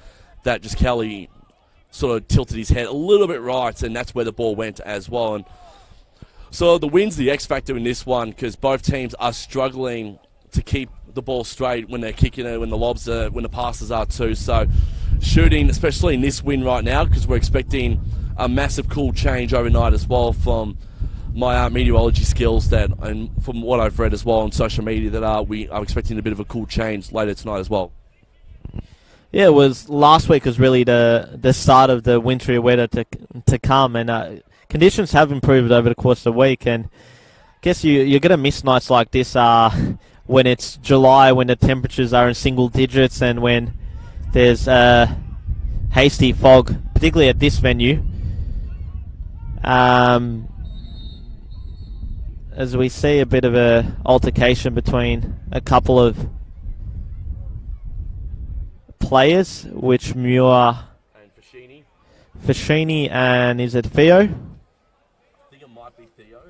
that just Kelly sort of tilted his head a little bit right, and that's where the ball went as well. And so the win's the X factor in this one, because both teams are struggling to keep the ball straight when they're kicking it, when the passes are too. So shooting, especially in this win right now, because we're expecting a massive cool change overnight as well from my meteorology skills, that, and from what I've read as well on social media, that we are expecting a bit of a cool change later tonight as well. Yeah, it was last week was really the start of the wintry weather to come, and conditions have improved over the course of the week, and I guess you're going to miss nights like this when it's July, when the temperatures are in single digits, and when there's hasty fog, particularly at this venue. As we see a bit of a altercation between a couple of players, which Muir And Fashini and is it Theo? I think it might be Theo.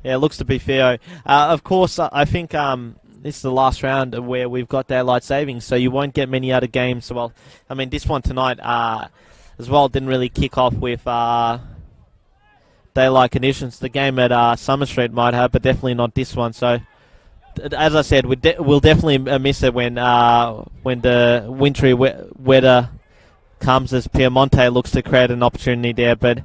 Yeah, it looks to be Theo. Of course, I think this is the last round where we've got daylight savings, so you won't get many other games. Well, I mean, this one tonight as well didn't really kick off with daylight conditions. The game at Summer Street might have, but definitely not this one. So, as I said, we'll definitely miss it when the wintry weather comes, as Piemonte looks to create an opportunity there, but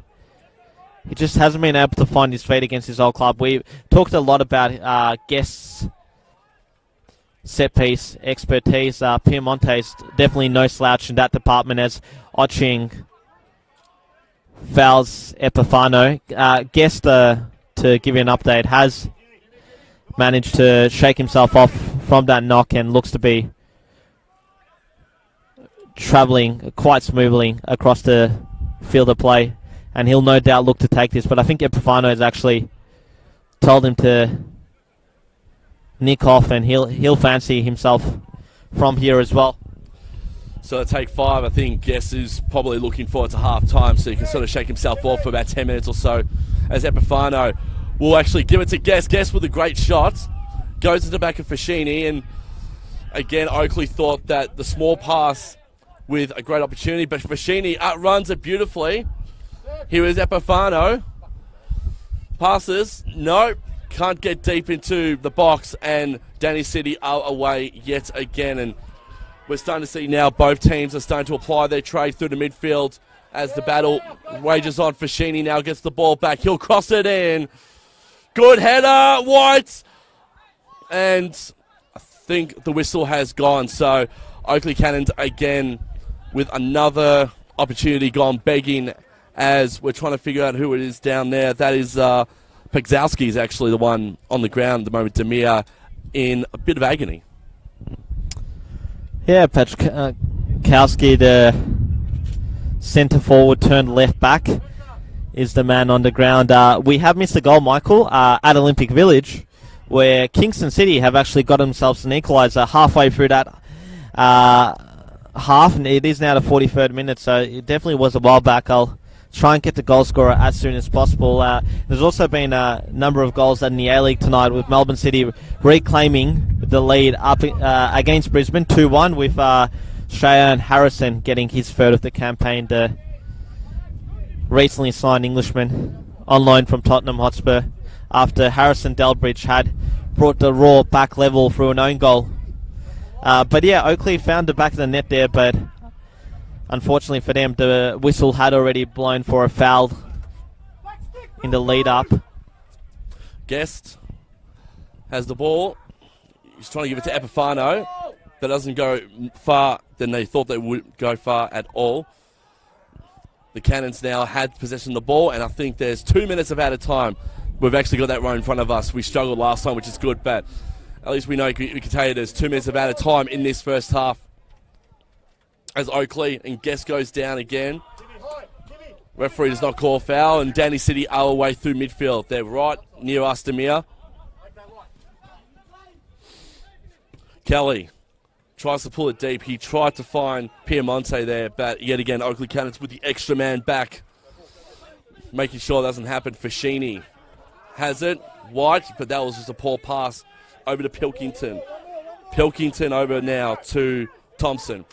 he just hasn't been able to find his feet against his old club. We talked a lot about Guest's set-piece expertise. Piemonte's definitely no slouch in that department, as Oching fouls Epifano. Guest, to give you an update, has managed to shake himself off from that knock and looks to be travelling quite smoothly across the field of play, and he'll no doubt look to take this, but I think Epifano has actually told him to nick off, and he'll fancy himself from here as well. So take 5, I think Guess is probably looking forward to half time, so he can sort of shake himself off for about 10 minutes or so, as Epifano will actually give it to Guess. Guess with a great shot, goes to the back of Fashini, and again Oakleigh thought that the small pass with a great opportunity, but Fashini outruns it beautifully. Here is Epifano, passes, no, can't get deep into the box, and Danny City are away yet again. And we're starting to see now both teams are starting to apply their trade through the midfield as the battle wages on. Fashini now gets the ball back. He'll cross it in. Good header, White. And I think the whistle has gone. So Oakleigh Cannons again with another opportunity gone begging, as we're trying to figure out who it is down there. That is Pegzowski is actually the one on the ground at the moment. Demir in a bit of agony. Yeah, Patch Bukowski, the centre forward turned left back, is the man on the ground. We have missed a goal, Michael, at Olympic Village, where Kingston City have actually got themselves an equaliser halfway through that half, and it is now the 43rd minute, so it definitely was a while back. I'll try and get the goal scorer as soon as possible. There's also been a number of goals in the A-League tonight, with Melbourne City reclaiming the lead up against Brisbane 2-1, with Cheyenne Harrison getting his third of the campaign, the recently signed Englishman on loan from Tottenham Hotspur, after Harrison Delbridge had brought the Raw back level through an own goal. But yeah, Oakleigh found the back of the net there, but unfortunately for them, the whistle had already blown for a foul in the lead up. Guest has the ball. He's trying to give it to Epifano. That doesn't go far than they thought they would go far at all. The Cannons now had possession of the ball, and I think there's 2 minutes of added time. We've actually got that right in front of us. We struggled last time, which is good, but at least we know we can tell you there's 2 minutes of added time in this first half. As Oakleigh and Guest goes down again. Referee does not call foul, and Danny City are away through midfield. They're right near us, Demir. Kelly tries to pull it deep. He tried to find Piemonte there, but yet again, Oakleigh Cannons with the extra man back, making sure it doesn't happen. Fashini has it. White, but that was just a poor pass over to Pilkington. Pilkington over now to Thompson.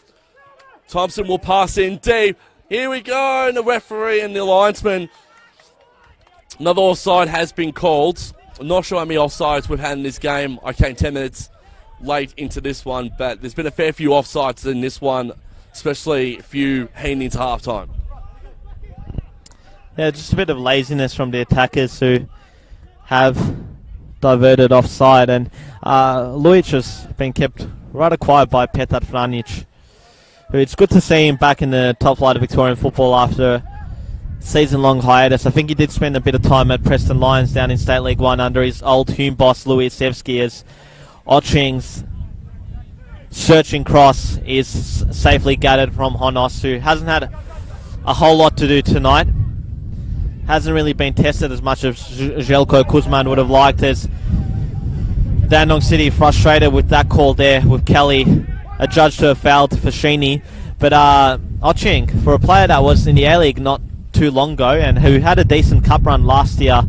Thompson will pass in deep. Here we go, and the referee and the linesman. Another offside has been called. I'm not sure how many offsides we've had in this game. I came 10 minutes late into this one, but there's been a fair few offsides in this one, especially a few heading into halftime. Yeah, just a bit of laziness from the attackers who have diverted offside, and Lujic has been kept rather quiet by Petar Franic, who it's good to see him back in the top flight of Victorian football after a season-long hiatus. I think he did spend a bit of time at Preston Lions down in State League 1 under his old Hume boss, Louis Sevsky, as Oching's searching cross is safely gathered from Honos, who hasn't had a whole lot to do tonight. Hasn't really been tested as much as Željko Kuzman would have liked, as Dandenong City frustrated with that call there, with Kelly adjudged to a foul to Fashini. But Oching, for a player that was in the A-League not too long ago and who had a decent cup run last year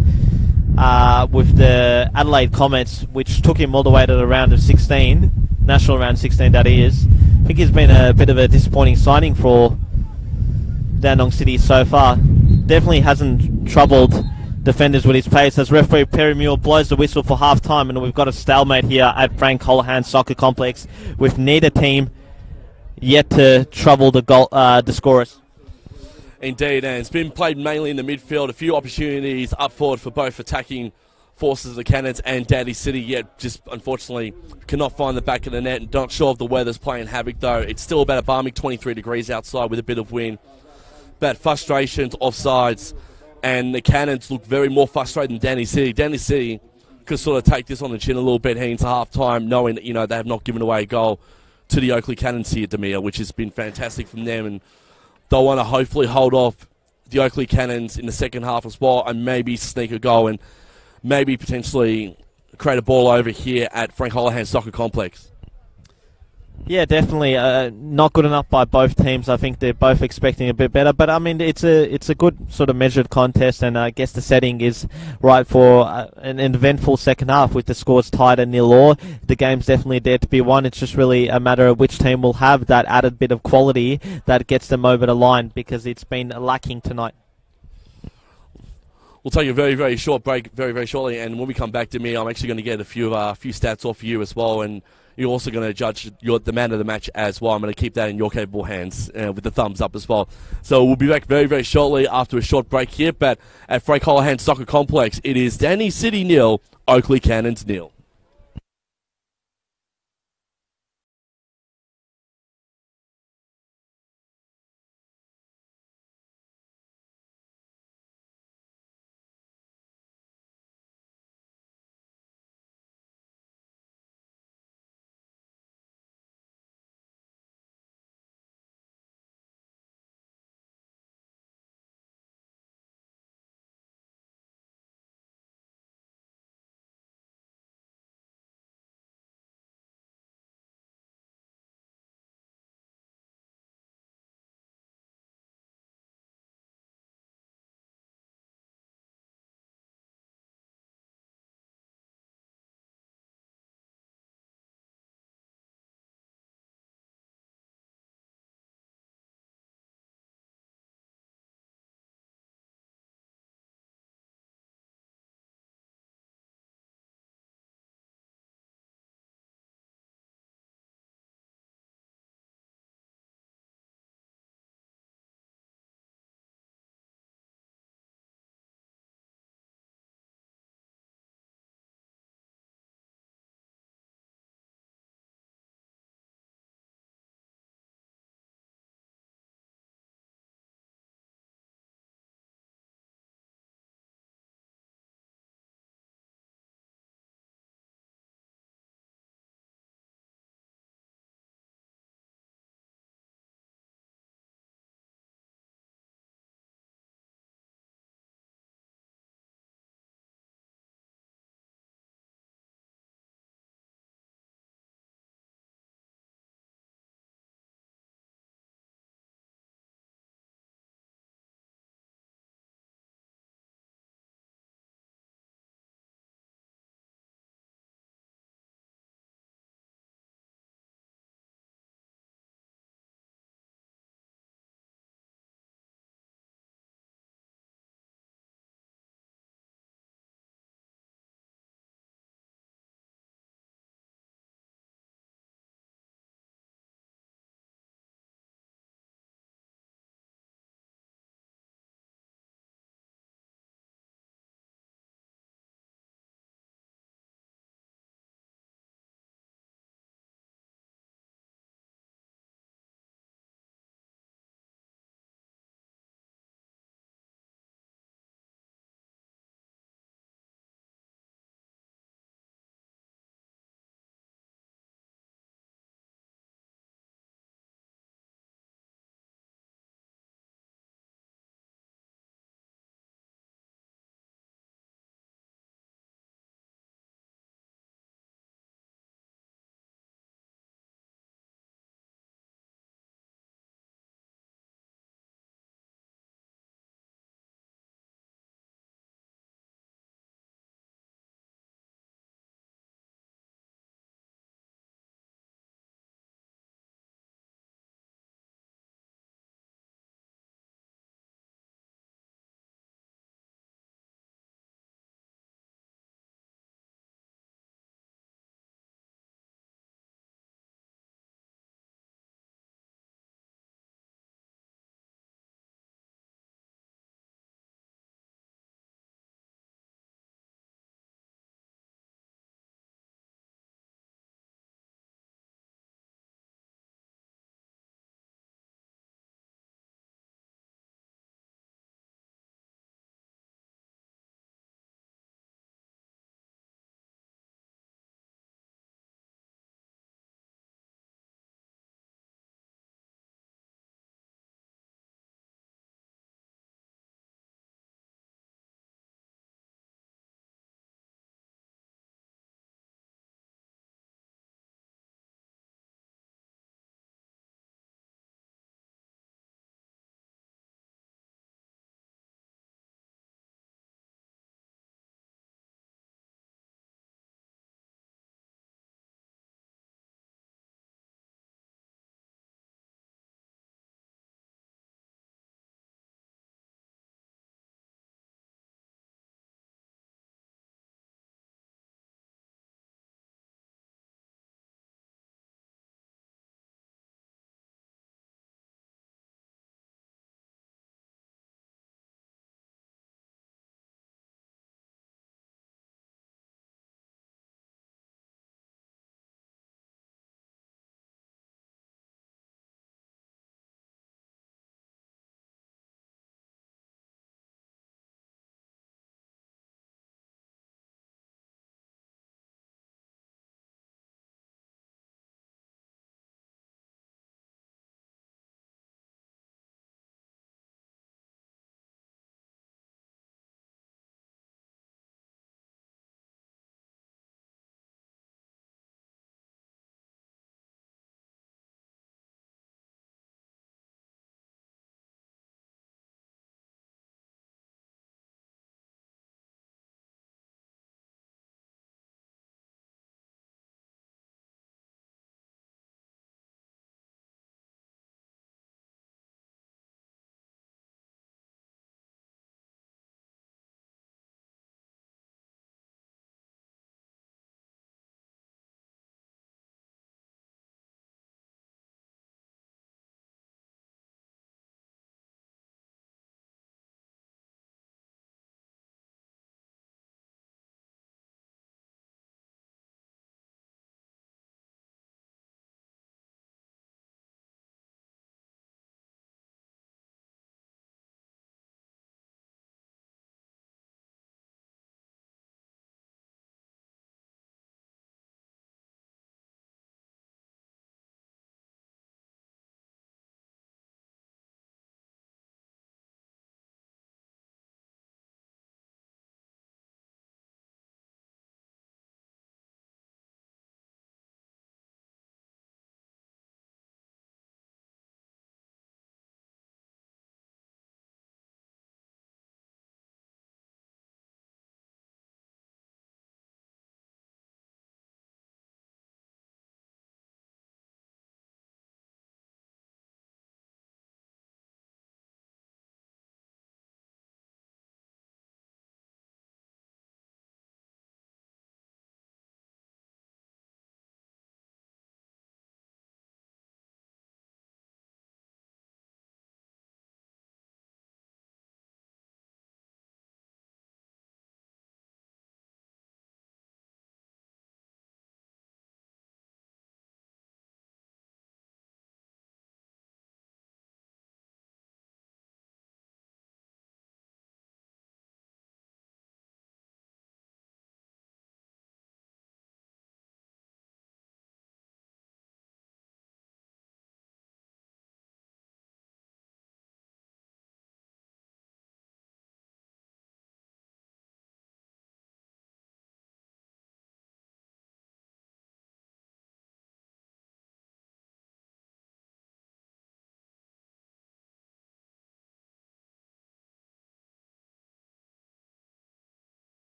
with the Adelaide Comets, which took him all the way to the round of 16, national round 16 that he is. I think he's been a bit of a disappointing signing for Dandenong City so far. Definitely hasn't troubled defenders with his pace, as referee Perry Muir blows the whistle for half-time, and we've got a stalemate here at Frank Holohan Soccer Complex, with neither team yet to trouble the scorers. Indeed, and it's been played mainly in the midfield. A few opportunities up forward for both attacking forces of the Cannons and Dandy City, yet just unfortunately cannot find the back of the net. Not sure if the weather's playing havoc, though. It's still about a balmy 23 degrees outside with a bit of wind. But frustrations, offsides, and the Cannons look very more frustrated than Danny City. Danny City could sort of take this on the chin a little bit heading to half-time, knowing that, they have not given away a goal to the Oakleigh Cannons here, Demir, which has been fantastic from them, and they'll want to hopefully hold off the Oakleigh Cannons in the second half as well, and maybe sneak a goal and maybe potentially create a ball over here at Frank Holohan Soccer Complex. Yeah, definitely not good enough by both teams. I think they're both expecting a bit better, but I mean it's a good sort of measured contest, and I guess the setting is right for an eventful second half with the scores tied at 0-0. The game's definitely there to be won. It's just really a matter of which team will have that added bit of quality that gets them over the line, because it's been lacking tonight. We'll take a very, very short break very, very shortly, and when we come back to me, I'm actually going to get a few stats off you as well, and you're also going to judge the man of the match as well. I'm going to keep that in your capable hands with the thumbs up as well. So we'll be back very, very shortly after a short break here, but at Frank Holohan Soccer Complex, it is Danny City 0, Oakleigh Cannons 0.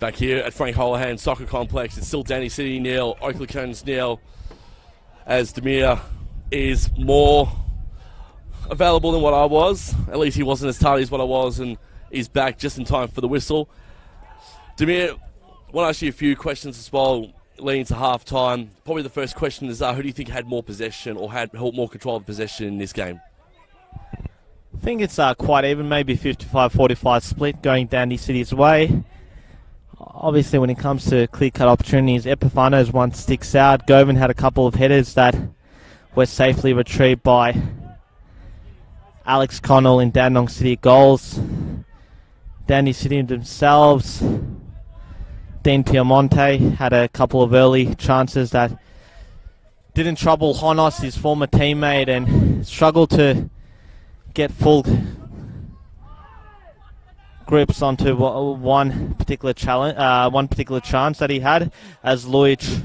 Back here at Frank Holohan Soccer Complex, it's still Danny City nil, Oakleigh Cannons nil, as Demir is more available than what I was. At least he wasn't as tardy as what I was, and he's back just in time for the whistle. Demir, I want to ask you a few questions as well, leading to half-time. Probably the first question is, who do you think had more possession or had more control of possession in this game? I think it's quite even, maybe 55-45 split going Dandy City's way. Obviously, when it comes to clear-cut opportunities, Epifano's one sticks out. Govan had a couple of headers that were safely retrieved by Alex Connell in Dandenong City goals. Dandy City themselves, Dean Piemonte had a couple of early chances that didn't trouble Honos, his former teammate, and struggled to get full grips onto one particular challenge, one particular chance that he had, as Luich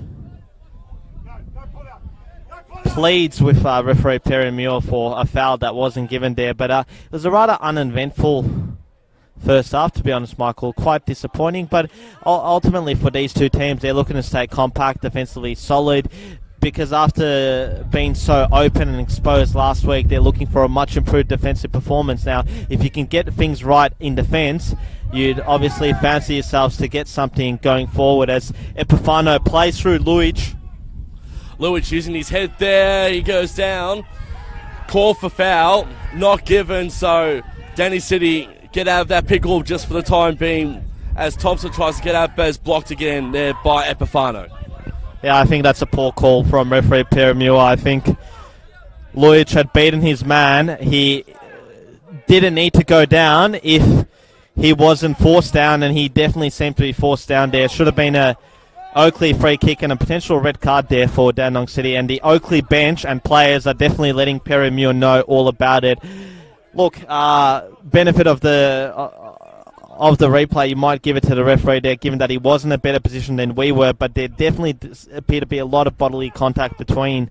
pleads with referee Perry Muir for a foul that wasn't given there. But it was a rather uneventful first half, to be honest, Michael. Quite disappointing, but ultimately for these two teams, they're looking to stay compact, defensively solid, because after being so open and exposed last week, they're looking for a much improved defensive performance. Now, if you can get things right in defence, you'd obviously fancy yourselves to get something going forward, as Epifano plays through Luich. Luich using his head there, he goes down. Call for foul, not given, so Danny City get out of that pickle just for the time being, as Thompson tries to get out, but is blocked again there by Epifano. Yeah, I think that's a poor call from referee Perry Muir. I think Luich had beaten his man. He didn't need to go down if he wasn't forced down, and he definitely seemed to be forced down there. Should have been a Oakleigh free kick and a potential red card there for Dandenong City, and the Oakleigh bench and players are definitely letting Perry Muir know all about it. Look, benefit of the replay, you might give it to the referee there, given that he was in a better position than we were, but there definitely appeared to be a lot of bodily contact between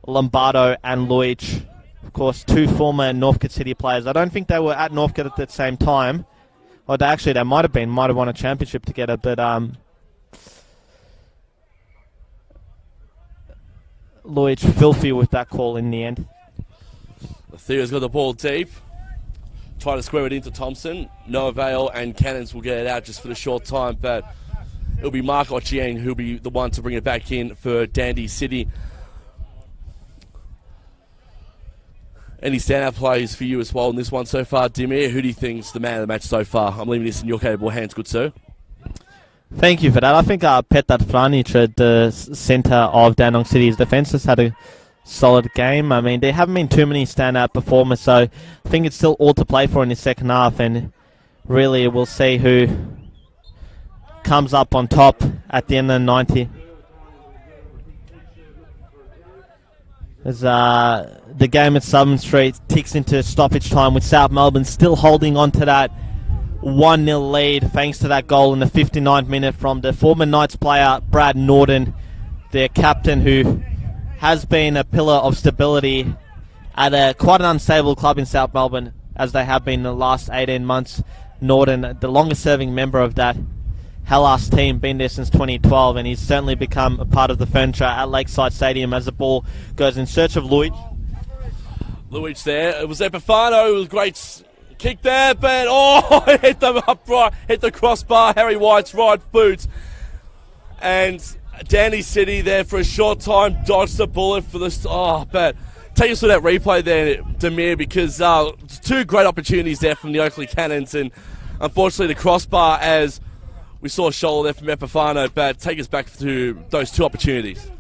Lombardo and Luich. Of course, two former Northcote City players. I don't think they were at Northcote at the same time. Or they might have won a championship together, but Luich filthy with that call in the end. Theo's got the ball deep. Try to square it into Thompson. No avail, and Cannons will get it out just for the short time, but it'll be Mark Ochieng who'll be the one to bring it back in for Dandy City. Any standout plays for you as well in this one so far, Dimir? Who do you think's the man of the match so far? I'm leaving this in your capable hands, good sir. Thank you for that. I think Petar Franic at the centre of Dandenong City's defence has had a solid game. I mean, there haven't been too many standout performers, so I think it's still all to play for in the second half, and really we'll see who comes up on top at the end of the 90. As the game at Southern Street ticks into stoppage time, with South Melbourne still holding on to that 1-0 lead thanks to that goal in the 59th minute from the former Knights player Brad Norton, their captain, who has been a pillar of stability at quite an unstable club in South Melbourne, as they have been the last 18 months. Norton, the longest serving member of that Hellas team, been there since 2012, and he's certainly become a part of the furniture at Lakeside Stadium as the ball goes in search of Luich. Luich there, it was Epifano, it was a great kick there, but hit the upright, hit the crossbar, Harry White's right boot, and Dandy City there for a short time dodged the bullet for this. But take us through that replay there, Demir, because two great opportunities there from the Oakleigh Cannons, and unfortunately the crossbar, as we saw a shoulder there from Epifano. But take us back to those two opportunities.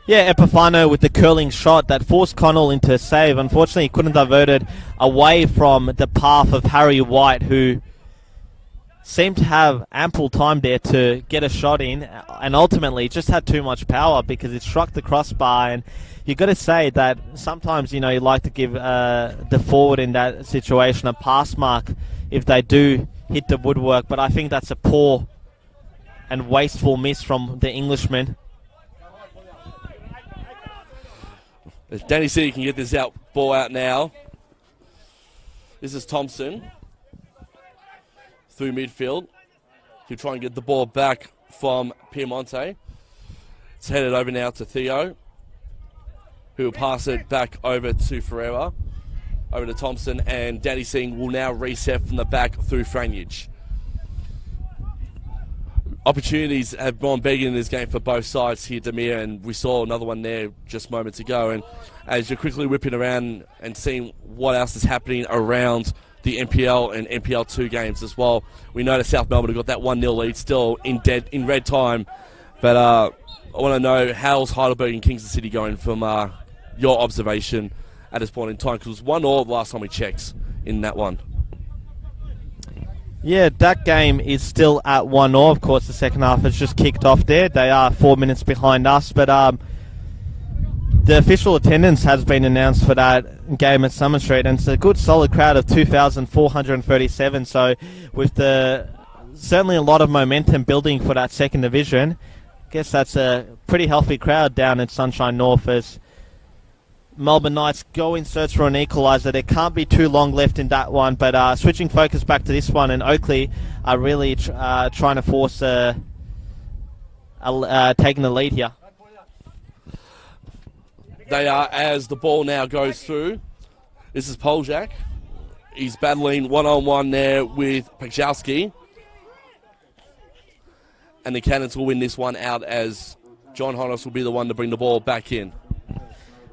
Yeah, Epifano with the curling shot that forced Connell into a save. Unfortunately, he couldn't divert it away from the path of Harry White, who seemed to have ample time there to get a shot in, and ultimately just had too much power because it struck the crossbar. And you've got to say that sometimes, you like to give the forward in that situation a pass mark if they do hit the woodwork, but I think that's a poor and wasteful miss from the Englishman. If Danny City can get this ball out now. This is Thompson through midfield. He'll try and get the ball back from Piemonte. It's headed over now to Theo, who will pass it back over to Ferreira, over to Thompson, and Danny Singh will now reset from the back through Frangage. Opportunities have gone begging in this game for both sides here, Demir, and we saw another one there just moments ago. And as you're quickly whipping around and seeing what else is happening around the NPL and NPL 2 games as well, we know that South Melbourne have got that 1-0 lead still in red time. But I want to know, how's Heidelberg and Kingston City going from your observation at this point in time? Because it was 1-1 the last time we checked in that one. Yeah, that game is still at 1-1. Of course, the second half has just kicked off there. They are 4 minutes behind us, but the official attendance has been announced for that game at Summer Street, and it's a good solid crowd of 2,437. So with certainly a lot of momentum building for that second division, I guess that's a pretty healthy crowd down at Sunshine North as Melbourne Knights go in search for an equaliser. There can't be too long left in that one, but switching focus back to this one, and Oakleigh are really trying to force taking the lead here. They are, as the ball now goes through. This is Poljak. He's battling one-on-one there with Pachowski. And the Cannons will win this one out as John Hodges will be the one to bring the ball back in.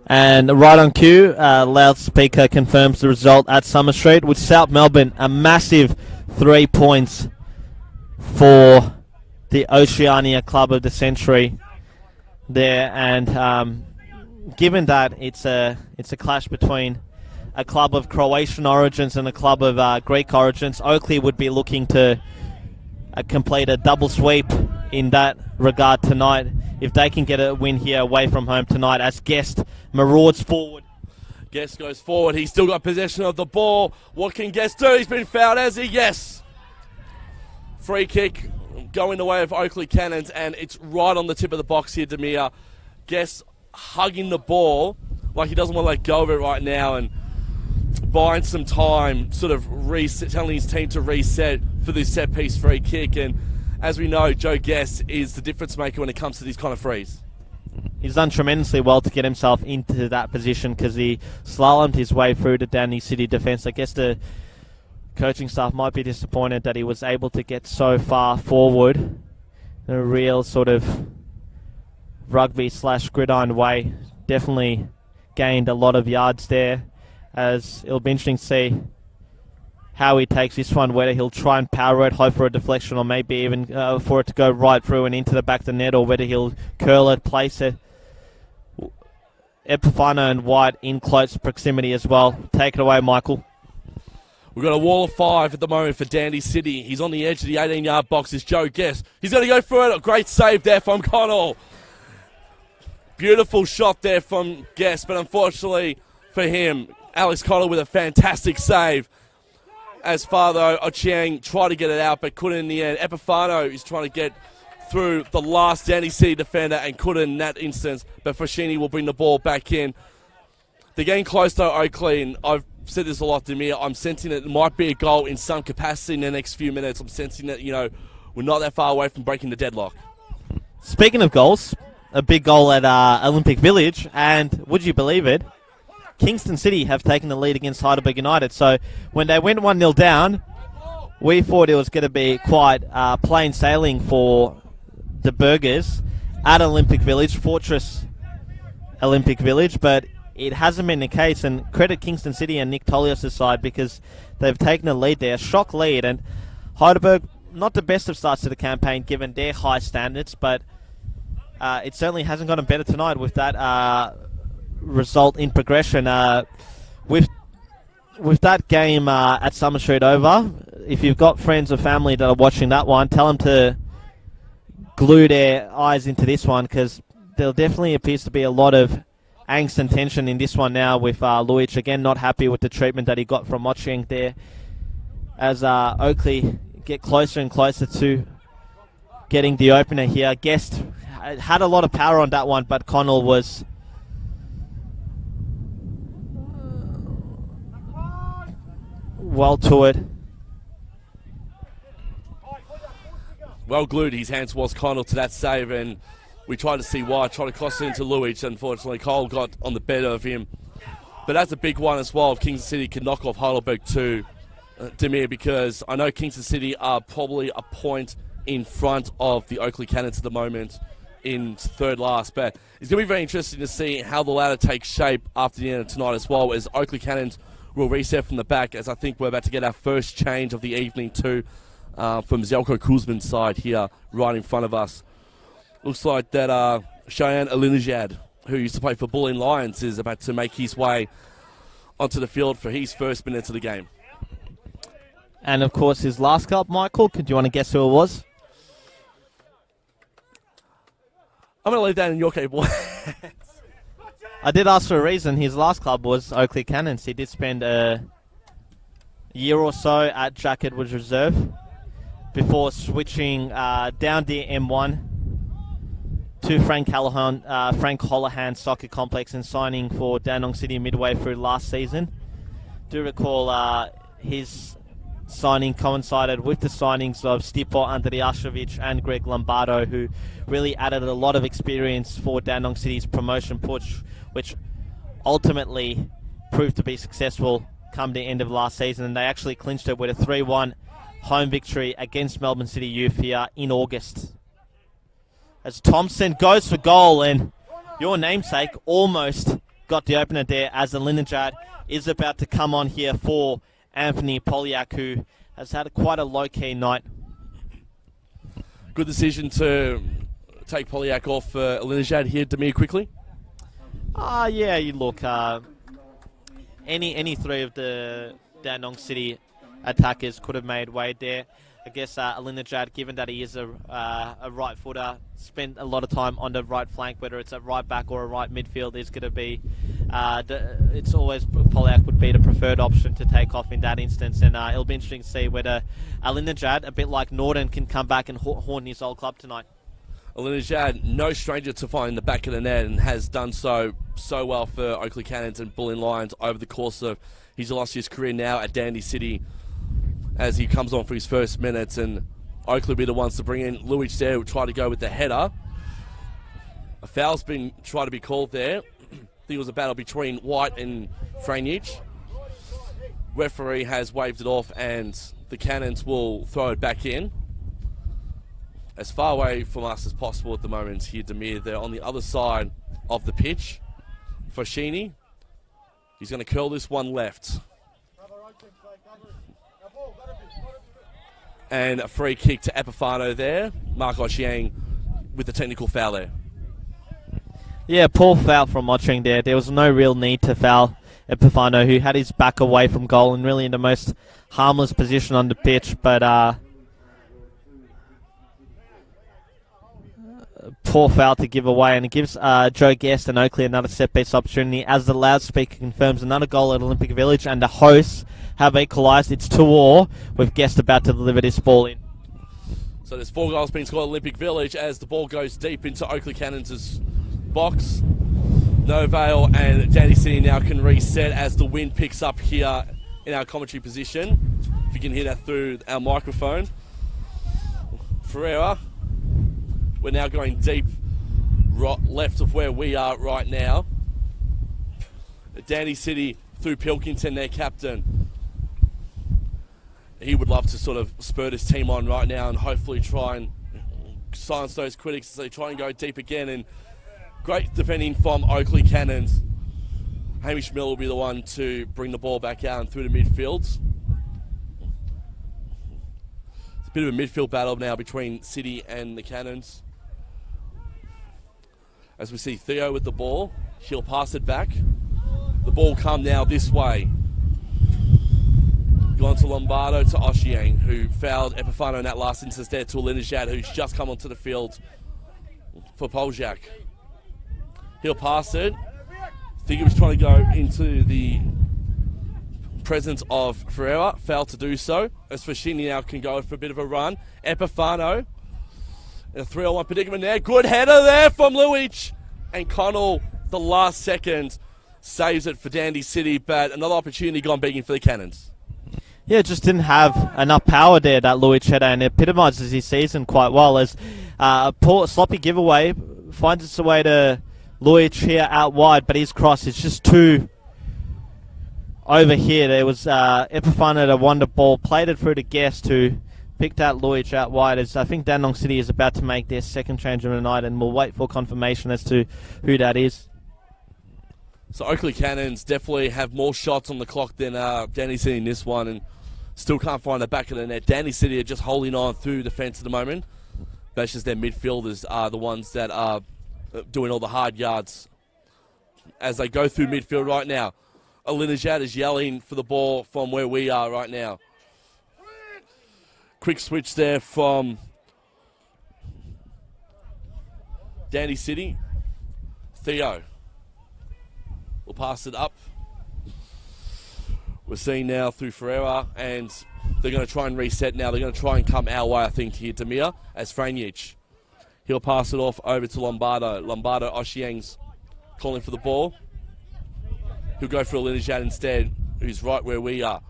And right on cue, loudspeaker confirms the result at Summer Street with South Melbourne, a massive 3 points for the Oceania Club of the Century there. And given that it's a clash between a club of Croatian origins and a club of Greek origins, Oakleigh would be looking to complete a double sweep in that regard tonight if they can get a win here away from home tonight as Guest marauds forward. Guest goes forward. He's still got possession of the ball. What can Guest do? He's been fouled, has he? Yes. Free kick going the way of Oakleigh Cannons, and it's right on the tip of the box here, Demir. Guest hugging the ball like he doesn't want to let go of it right now and buying some time, sort of telling his team to reset for this set-piece free kick. And as we know, Joe Guest is the difference maker when it comes to these kind of frees. He's done tremendously well to get himself into that position because he slalomed his way through the Dandenong City defence. I guess the coaching staff might be disappointed that he was able to get so far forward in a real sort of rugby/gridiron way. Definitely gained a lot of yards there, as it'll be interesting to see how he takes this one, whether he'll try and power it, hope for a deflection, or maybe even for it to go right through and into the back of the net, or whether he'll curl it, place it. Epifano and White in close proximity as well. Take it away, Michael. We've got a wall of 5 at the moment for Dandy City. He's on the edge of the 18-yard box. Is Joe Guest. He's going to go for it. A great save there from Connell. Beautiful shot there from Guest, but unfortunately for him, Alex Connell with a fantastic save. As Father Ochieng tried to get it out, but couldn't in the end. Epifano is trying to get through the last Dandy City defender and couldn't in that instance, but Foschini will bring the ball back in. They're getting close to Oakleigh, and I've said this a lot to me. I'm sensing that it might be a goal in some capacity in the next few minutes. I'm sensing that, we're not that far away from breaking the deadlock. Speaking of goals, a big goal at Olympic Village, and would you believe it, Kingston City have taken the lead against Heidelberg United. So when they went 1-0 down, we thought it was going to be quite plain sailing for the Burgers at Olympic Village, Fortress Olympic Village, but it hasn't been the case, and credit Kingston City and Nick Tolios' side because they've taken a lead there, a shock lead, and Heidelberg, not the best of starts to the campaign given their high standards, but it certainly hasn't gotten better tonight with that result in progression. With that game at Summer Street over, if you've got friends or family that are watching that one, tell them to glue their eyes into this one because there definitely appears to be a lot of angst and tension in this one now with Luich, again, not happy with the treatment that he got from Mochieng there as Oakleigh get closer and closer to getting the opener here. Guest had a lot of power on that one, but Connell was well to it. well glued his hand towards Connell to that save, and we tried to see why, tried to cross it into Luich. Unfortunately, Cole got on the better of him. But that's a big one as well if Kingston City can knock off Heidelberg to Demir, because I know Kingston City are probably a point in front of the Oakleigh Cannons at the moment in third last. But it's going to be very interesting to see how the ladder takes shape after the end of tonight as well, as Oakleigh Cannons will reset from the back, as I think we're about to get our first change of the evening too from Zelko Kuzman's side here right in front of us. Looks like that Cheyenne Alinejad, who used to play for Bulleen Lions, is about to make his way onto the field for his first minutes of the game. And, of course, his last club, Michael. Do you want to guess who it was? I'm going to leave that in your capable hands. I did ask for a reason. His last club was Oakleigh Cannons. He did spend a year or so at Jack Edwards Reserve before switching down the M1 to Frank Holohan Soccer Complex and signing for Dandenong City midway through last season. Do recall his signing coincided with the signings of Stipo Andrijašević and Greg Lombardo, who really added a lot of experience for Dandenong City's promotion push, which ultimately proved to be successful come the end of last season. And they actually clinched it with a 3-1 home victory against Melbourne City Youth here in August. As Thompson goes for goal, and your namesake almost got the opener there, as Alinejad is about to come on here for Anthony Polyak, who has had quite a low-key night. Good decision to take Polyak off Alinejad here, Demir, quickly. Yeah, you look, any three of the Dandenong City attackers could have made way there. I guess Alinejad, given that he is a right footer, spent a lot of time on the right flank, whether it's at right back or a right midfield, is going to be, it's always Polyak would be the preferred option to take off in that instance. And it'll be interesting to see whether Alinejad, a bit like Norton, can come back and haunt his old club tonight. Alinejad, no stranger to finding the back of the net, and has done so well for Oakleigh Cannons and Bulleen Lions over the course of his illustrious career now at Dandy City, as he comes on for his first minutes. And Oakleigh will be the ones to bring in Luich there, who try to go with the header. A foul's been tried to be called there. I think it was a battle between White and Franjic. Referee has waved it off, and the Cannons will throw it back in. As far away from us as possible at the moment here, Demir. They're on the other side of the pitch. Foschini, he's going to curl this one left. And a free kick to Epifano there. Mark Ochieng with the technical foul there. Yeah, poor foul from Ochieng there. There was no real need to foul Epifano, who had his back away from goal and really in the most harmless position on the pitch. But poor foul to give away, and it gives Joe Guest and Oakleigh another set-piece opportunity, as the loudspeaker confirms another goal at Olympic Village, and the hosts have equalised. It's 2-2 with Guest about to deliver this ball in. So there's 4 goals being scored at Olympic Village as the ball goes deep into Oakleigh Cannons' box. No Vale and Dandy City now can reset as the wind picks up here in our commentary position. If you can hear that through our microphone. Ferreira, we're now going deep left of where we are right now. Dandy City through Pilkington, their captain. He would love to sort of spur this team on right now and hopefully try and silence those critics as they try and go deep again. And great defending from Oakleigh Cannons. Hamish Miller will be the one to bring the ball back out and through the midfield. It's a bit of a midfield battle now between City and the Cannons. As we see Theo with the ball, he'll pass it back. The ball come now this way. Gone to Lombardo to Ochieng, who fouled Epifano in that last instance there, to Alinejad, who's just come onto the field for Poljak. He'll pass it. I think he was trying to go into the presence of Ferreira. Failed to do so. As Foschini now can go for a bit of a run. Epifano. A 3-on-1 predicament there. Good header there from Luich. And Connell, the last second, saves it for Dandy City. But another opportunity gone begging for the Cannons. Yeah, just didn't have enough power there, that Louis Cheddar, and it epitomises his season quite well as a poor, sloppy giveaway finds its way to Louis here out wide, but his cross is just too over here. There was Epifan at a wonder ball, played it through to Guest, who picked out Louis out wide. As I think Dandenong City is about to make their second change of the night, and we'll wait for confirmation as to who that is. So Oakleigh Cannons definitely have more shots on the clock than Danny City in this one, and still can't find the back of the net. Danny City are just holding on through defence at the moment. That's just their midfielders are the ones that are doing all the hard yards as they go through midfield right now. Alinajad is yelling for the ball from where we are right now. Quick switch there from Dandy City. Theo will pass it up. We're seeing now through Ferreira, and they're going to try and reset now. They're going to try and come our way, I think, here. Demir as Franjic. He'll pass it off over to Lombardo. Lombardo, Oshiang's calling for the ball. He'll go for Alinajad instead, who's right where we are.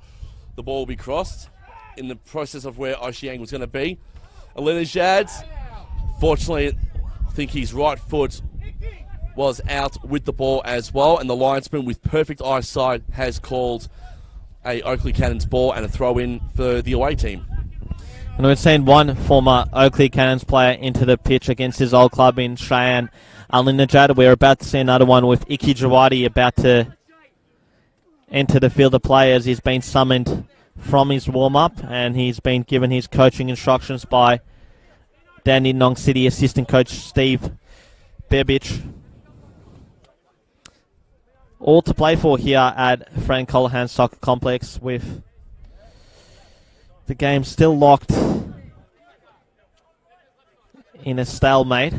The ball will be crossed in the process of where Oshiang was going to be. Alinajad, fortunately, I think his right foot was out with the ball as well, and the linesman with perfect eyesight has called a Oakleigh Cannons ball and a throw-in for the away team. And we've seen one former Oakleigh Cannons player into the pitch against his old club in Cheyenne, Alinajad. We're about to see another one with Iki Jawadi about to enter the field of players. He's been summoned from his warm-up, and he's been given his coaching instructions by Dandenong City assistant coach Steve Bebic. All to play for here at Frank Colohan Soccer Complex, with the game still locked in a stalemate.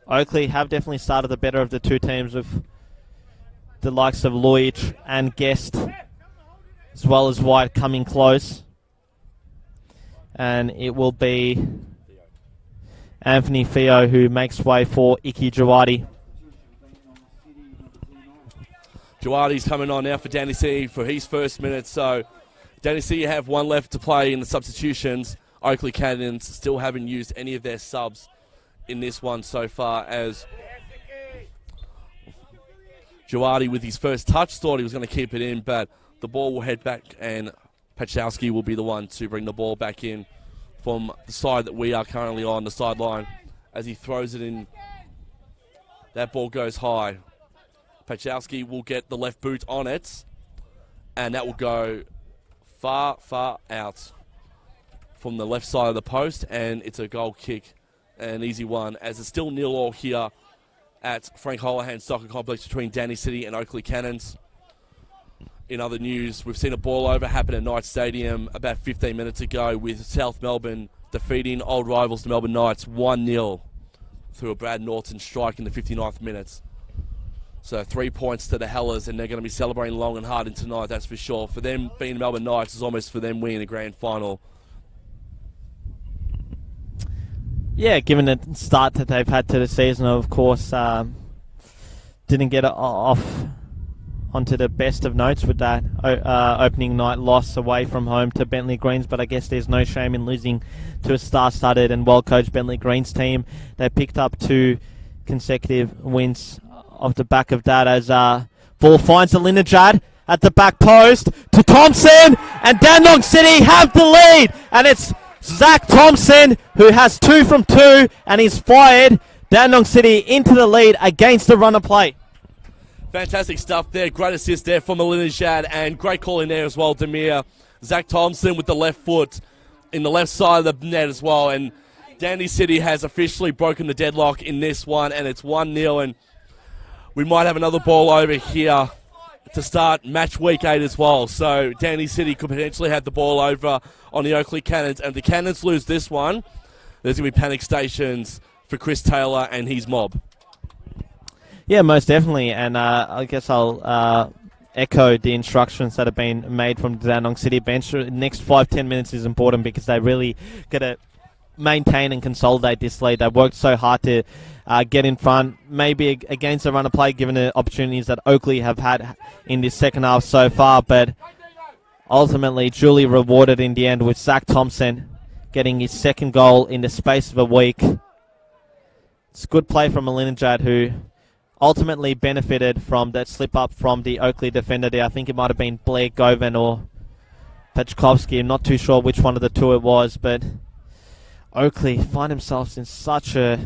Oakleigh have definitely started the better of the two teams, with the likes of Lloyd and Guest, as well as White, coming close. And it will be Anthony Theo who makes way for Iki Jawadi. Jawadi's coming on now for Danny City for his first minute. So Danny City have one left to play in the substitutions. Oakleigh Cannons still haven't used any of their subs in this one so far, as Jawadi with his first touch thought he was going to keep it in, but the ball will head back, and Pachowski will be the one to bring the ball back in from the side that we are currently on, the sideline, as he throws it in. That ball goes high. Pachowski will get the left boot on it, and that will go far, far out from the left side of the post, and it's a goal kick, an easy one, as it's still 0-0 here at Frank Holohan Soccer Complex between Danny City and Oakleigh Cannons. In other news, we've seen a ball over happen at Knights Stadium about 15 minutes ago, with South Melbourne defeating old rivals the Melbourne Knights 1-0 through a Brad Norton strike in the 59th minute. So 3 points to the Hellers, and they're going to be celebrating long and hard in tonight, that's for sure. For them, being Melbourne Knights is almost for them winning the grand final. Yeah, given the start that they've had to the season, of course, didn't get off onto the best of notes with that opening night loss away from home to Bentley Greens, but I guess there's no shame in losing to a star-studded and well-coached Bentley Greens team. They picked up 2 consecutive wins off the back of that, as ball finds Alinajad at the back post to Thompson, and Dandenong City have the lead, and it's Zach Thompson who has 2 from 2, and he's fired Dandenong City into the lead against the run of play. Fantastic stuff there. Great assist there from Alinajad, and great call in there as well, Demir. Zach Thompson with the left foot in the left side of the net as well, and Dandy City has officially broken the deadlock in this one, and it's 1-0, and we might have another ball over here to start match week 8 as well. So Dandy City could potentially have the ball over on the Oakleigh Cannons, and if the Cannons lose this one, there's going to be panic stations for Chris Taylor and his mob. Yeah, most definitely, and I guess I'll echo the instructions that have been made from the Dandenong City bench. The next 5-10 minutes is important, because they really got to maintain and consolidate this lead. They've worked so hard to get in front, maybe against the run of play, given the opportunities that Oakleigh have had in this second half so far, but ultimately duly rewarded in the end with Zach Thompson getting his second goal in the space of a week. It's good play from Malinajad, who ultimately benefited from that slip-up from the Oakleigh defender there. I think it might have been Blair Govan or Pachkovsky. I'm not too sure which one of the two it was, but Oakleigh find themselves in such a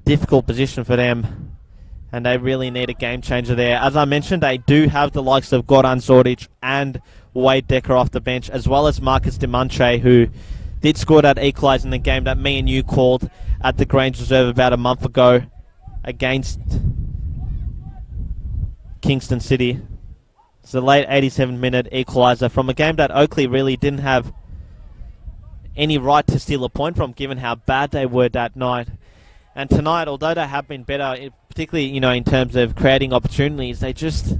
difficult position for them, and they really need a game changer there. As I mentioned, they do have the likes of Goran Zordic and Wade Decker off the bench, as well as Marcus Demanche, who did score that equaliser in the game that me and you called at the Grange Reserve about a month ago against Kingston City. It's a late 87-minute equaliser from a game that Oakleigh really didn't have any right to steal a point from, given how bad they were that night. And tonight, although they have been better, particularly in terms of creating opportunities, they just,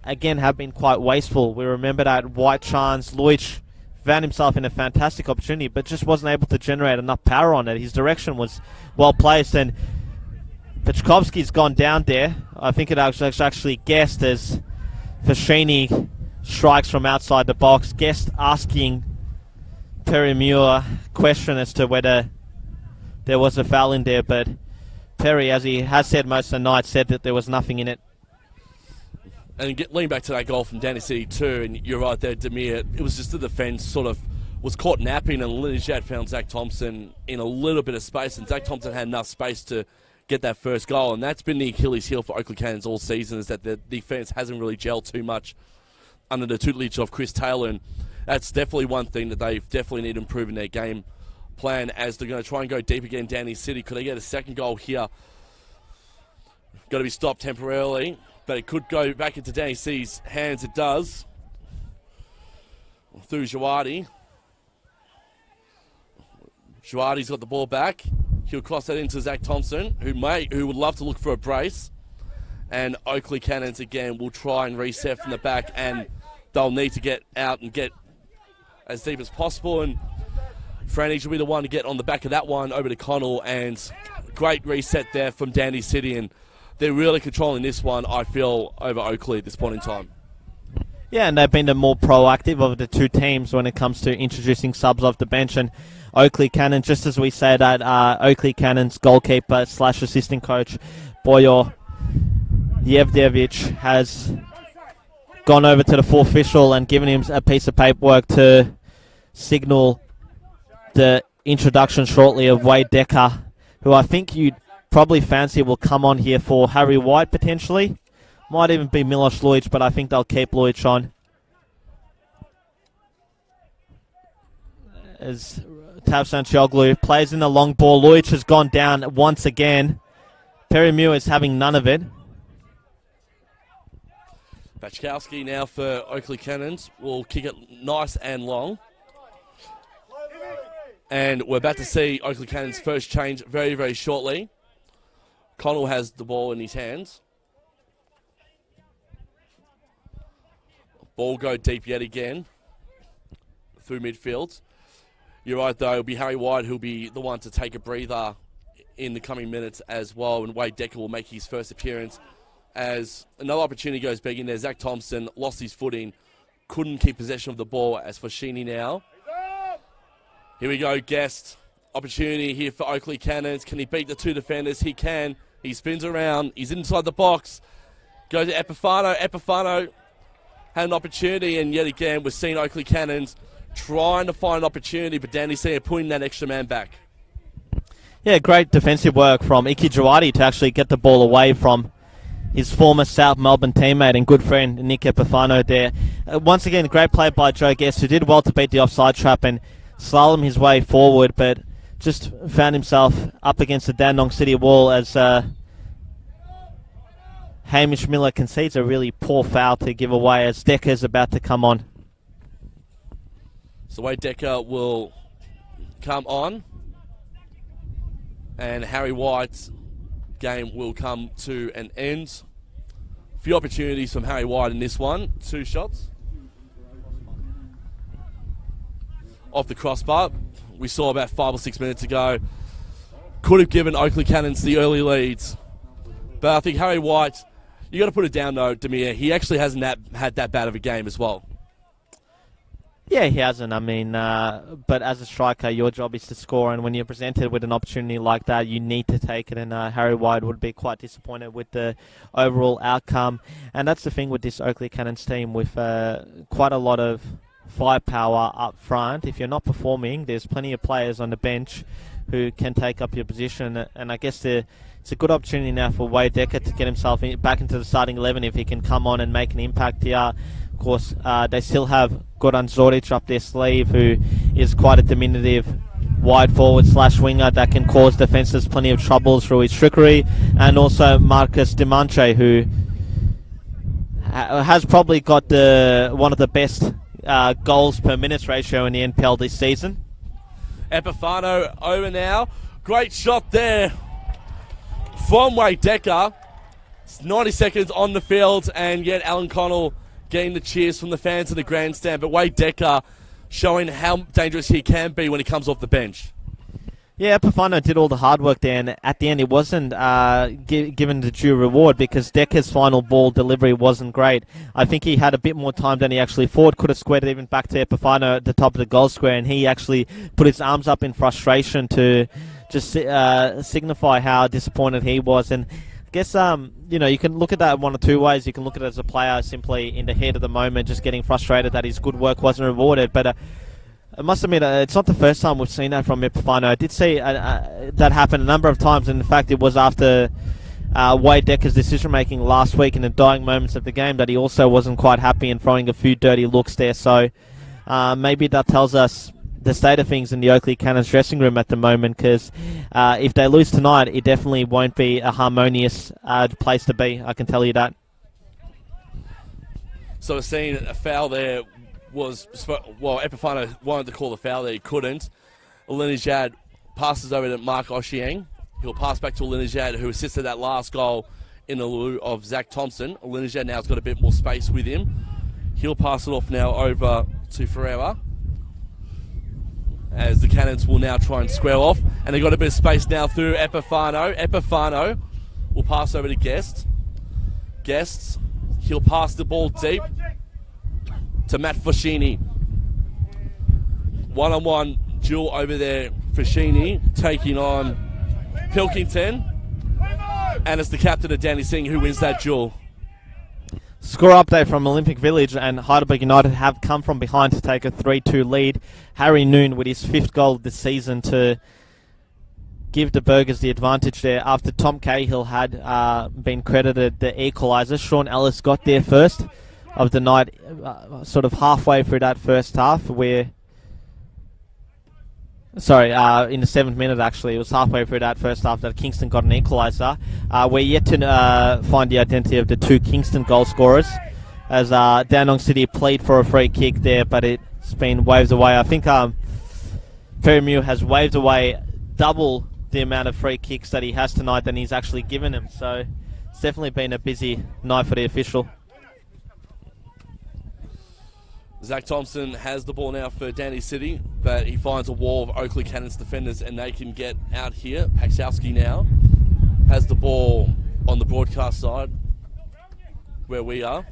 again, have been quite wasteful. We remember that White chance. Luich found himself in a fantastic opportunity, but just wasn't able to generate enough power on it. His direction was well placed, and Pachkovsky's gone down there. I think it was actually Guest as Fashini strikes from outside the box. Guest asking Perry Muir question as to whether there was a foul in there, but Perry, as he has said most of the night, said that there was nothing in it. And leaning back to that goal from Danny City too, and you're right there, Demir, it was just the defence sort of was caught napping, and Linajad found Zach Thompson in a little bit of space, and Zach Thompson had enough space to get that first goal, and that's been the Achilles heel for Oakleigh Cannons all season, is that the defence hasn't really gelled too much under the tutelage of Chris Taylor, and that's definitely one thing that they definitely need to improve in their game plan, as they're going to try and go deep again. Danny City, could they get a second goal here? Got to be stopped temporarily, but it could go back into Danny City's hands. It does. Through Jawadi. Jawadi's got the ball back. He'll cross that into Zach Thompson, who would love to look for a brace. And Oakleigh Cannons again will try and reset from the back, and they'll need to get out and get as deep as possible. And Franny will be the one to get on the back of that one over to Connell, and great reset there from Dandy City, and they're really controlling this one, I feel, over Oakleigh at this point in time. Yeah, and they've been the more proactive of the two teams when it comes to introducing subs off the bench. And Oakleigh Cannon, just as we say that, Oakleigh Cannon's goalkeeper / assistant coach, Boyo Yevdevich, has gone over to the fourth official and given him a piece of paperwork to signal the introduction shortly of Wade Decker, who I think you'd probably fancy will come on here for Harry White potentially. Might even be Milos Lujic, but I think they'll keep Lujic on. As Tavsan plays in the long ball, Lujic has gone down once again. Perry Muir is having none of it. Bachkowski now for Oakleigh Cannons will kick it nice and long. And we're about to see Oakleigh Cannons' first change very, very shortly. Connell has the ball in his hands. Ball go deep yet again through midfield. You're right, though. It'll be Harry White who'll be the one to take a breather in the coming minutes as well. And Wade Decker will make his first appearance as another opportunity goes big in there. Zach Thompson lost his footing, couldn't keep possession of the ball. As for Sheeny now. Here we go, Guest. Opportunity here for Oakleigh Cannons. Can he beat the two defenders? He can. He spins around. He's inside the box. Goes to Epifano. Epifano had an opportunity, and yet again we're seeing Oakleigh Cannons trying to find an opportunity, but Danny City putting that extra man back. Yeah, great defensive work from Iki Jawadi to actually get the ball away from his former South Melbourne teammate and good friend Nick Epifano there. Once again, great play by Joe Guest, who did well to beat the offside trap and slalom his way forward, but just found himself up against the Dandenong City wall as Hamish Miller concedes a really poor foul to give away as Decker's about to come on. So Wade Decker will come on, and Harry White's game will come to an end. A few opportunities from Harry White in this one. 2 shots off the crossbar. We saw about 5 or 6 minutes ago. Could have given Oakleigh Cannons the early leads. But I think Harry White You got to put it down though, Demir. He actually hasn't had that bad of a game as well. Yeah, he hasn't. I mean, but as a striker, your job is to score, and when you're presented with an opportunity like that, you need to take it. And Harry White would be quite disappointed with the overall outcome. And that's the thing with this Oakleigh Cannons team, with quite a lot of firepower up front. If you're not performing, there's plenty of players on the bench who can take up your position. And I guess it's a good opportunity now for Wade Decker to get himself back into the starting 11 if he can come on and make an impact here. Of course, they still have Goran Zoric up their sleeve, who is quite a diminutive wide forward / winger that can cause defences plenty of trouble through his trickery, and also Marcus Dimanche, who has probably got one of the best goals per minute ratio in the NPL this season. Epifano over now. Great shot there from Wade Decker. It's 90 seconds on the field, and yet Alan Connell getting the cheers from the fans in the grandstand. But Wade Decker showing how dangerous he can be when he comes off the bench. Yeah, Epifano did all the hard work there, and at the end it wasn't given the due reward because Decker's final ball delivery wasn't great. I think he had a bit more time than he actually thought. Could have squared it even back to Epifano at the top of the goal square, and he actually put his arms up in frustration to just signify how disappointed he was. And I guess, you can look at that one or two ways. You can look at it as a player simply in the heat of the moment, just getting frustrated that his good work wasn't rewarded. But I must admit, it's not the first time we've seen that from Epifano. I did see that happen a number of times, and in fact it was after Wade Decker's decision-making last week in the dying moments of the game that he also wasn't quite happy and throwing a few dirty looks there. So maybe that tells us the state of things in the Oakleigh Cannons dressing room at the moment, because if they lose tonight, it definitely won't be a harmonious place to be, I can tell you that. So we're seeing a foul there Epifano wanted to call the foul there, he couldn't. Alinejad passes over to Mark Oshieng. He'll pass back to Alinejad, who assisted that last goal in the lieu of Zach Thompson. Alinejad now's got a bit more space with him. He'll pass it off now over to Ferreira, as the Cannons will now try and square off. And they've got a bit of space now through Epifano. Epifano will pass over to Guest. Guest, he'll pass the ball deep to Matt Foschini. One-on-one duel over there. Foschini taking on Pilkington. And it's the captain of Danny Singh who wins that duel. Score update from Olympic Village, and Heidelberg United have come from behind to take a 3-2 lead. Harry Noon with his 5th goal of the season to give the Burgers the advantage there after Tom Cahill had been credited the equaliser. Sean Ellis got there first of the night, sort of halfway through that first half, in the 7th minute actually. It was halfway through that first half that Kingston got an equaliser. We're yet to find the identity of the two Kingston goal scorers, as Dandenong City played for a free kick there, but it's been waved away. I think Perry Mew has waved away double the amount of free kicks that he has tonight than he's actually given him, so it's definitely been a busy night for the official. Zach Thompson has the ball now for Danny City, but he finds a wall of Oakleigh Cannons defenders and they can get out here. Paksowski now has the ball on the broadcast side where we are.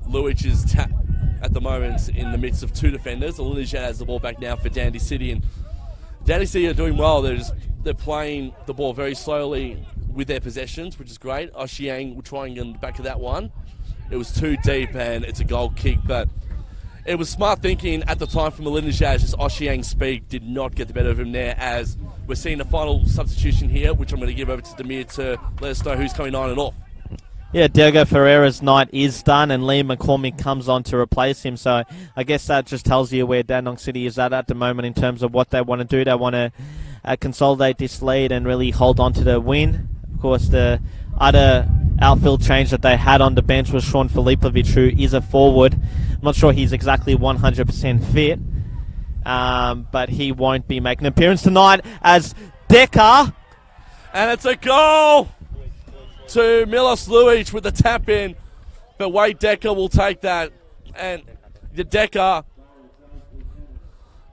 Luich is at the moment in the midst of two defenders. Alinejad has the ball back now for Dandy City, and Dandy City are doing well. They're playing the ball very slowly with their possessions, which is great. Oshiang trying in the back of that one. It was too deep and it's a goal kick, but it was smart thinking at the time from Alinejad, as Oshiang's speed did not get the better of him there, as we're seeing the final substitution here, which I'm going to give over to Demir to let us know who's coming on and off. Yeah, Diego Ferreira's night is done, and Lee McCormick comes on to replace him. So I guess that just tells you where Dandenong City is at the moment in terms of what they want to do. They want to consolidate this lead and really hold on to the win. Of course, the other outfield change that they had on the bench was Sean Filipovic, who is a forward. I'm not sure he's exactly 100% fit, but he won't be making an appearance tonight as Decker. And it's a goal to Milos Luich with the tap in, but Wade Decker will take that. And the Decker,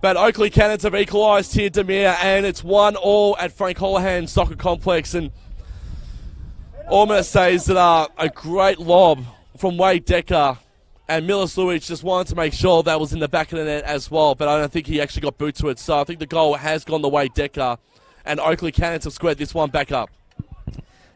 but Oakleigh Cannons have equalised here, Demir, and it's 1-1 at Frank Holohan Soccer Complex. And All I'm going to say is that a great lob from Wade Decker, and Milos Lujic just wanted to make sure that was in the back of the net as well, but I don't think he actually got boot to it. So I think the goal has gone the way Decker, and Oakleigh Cannons have squared this one back up.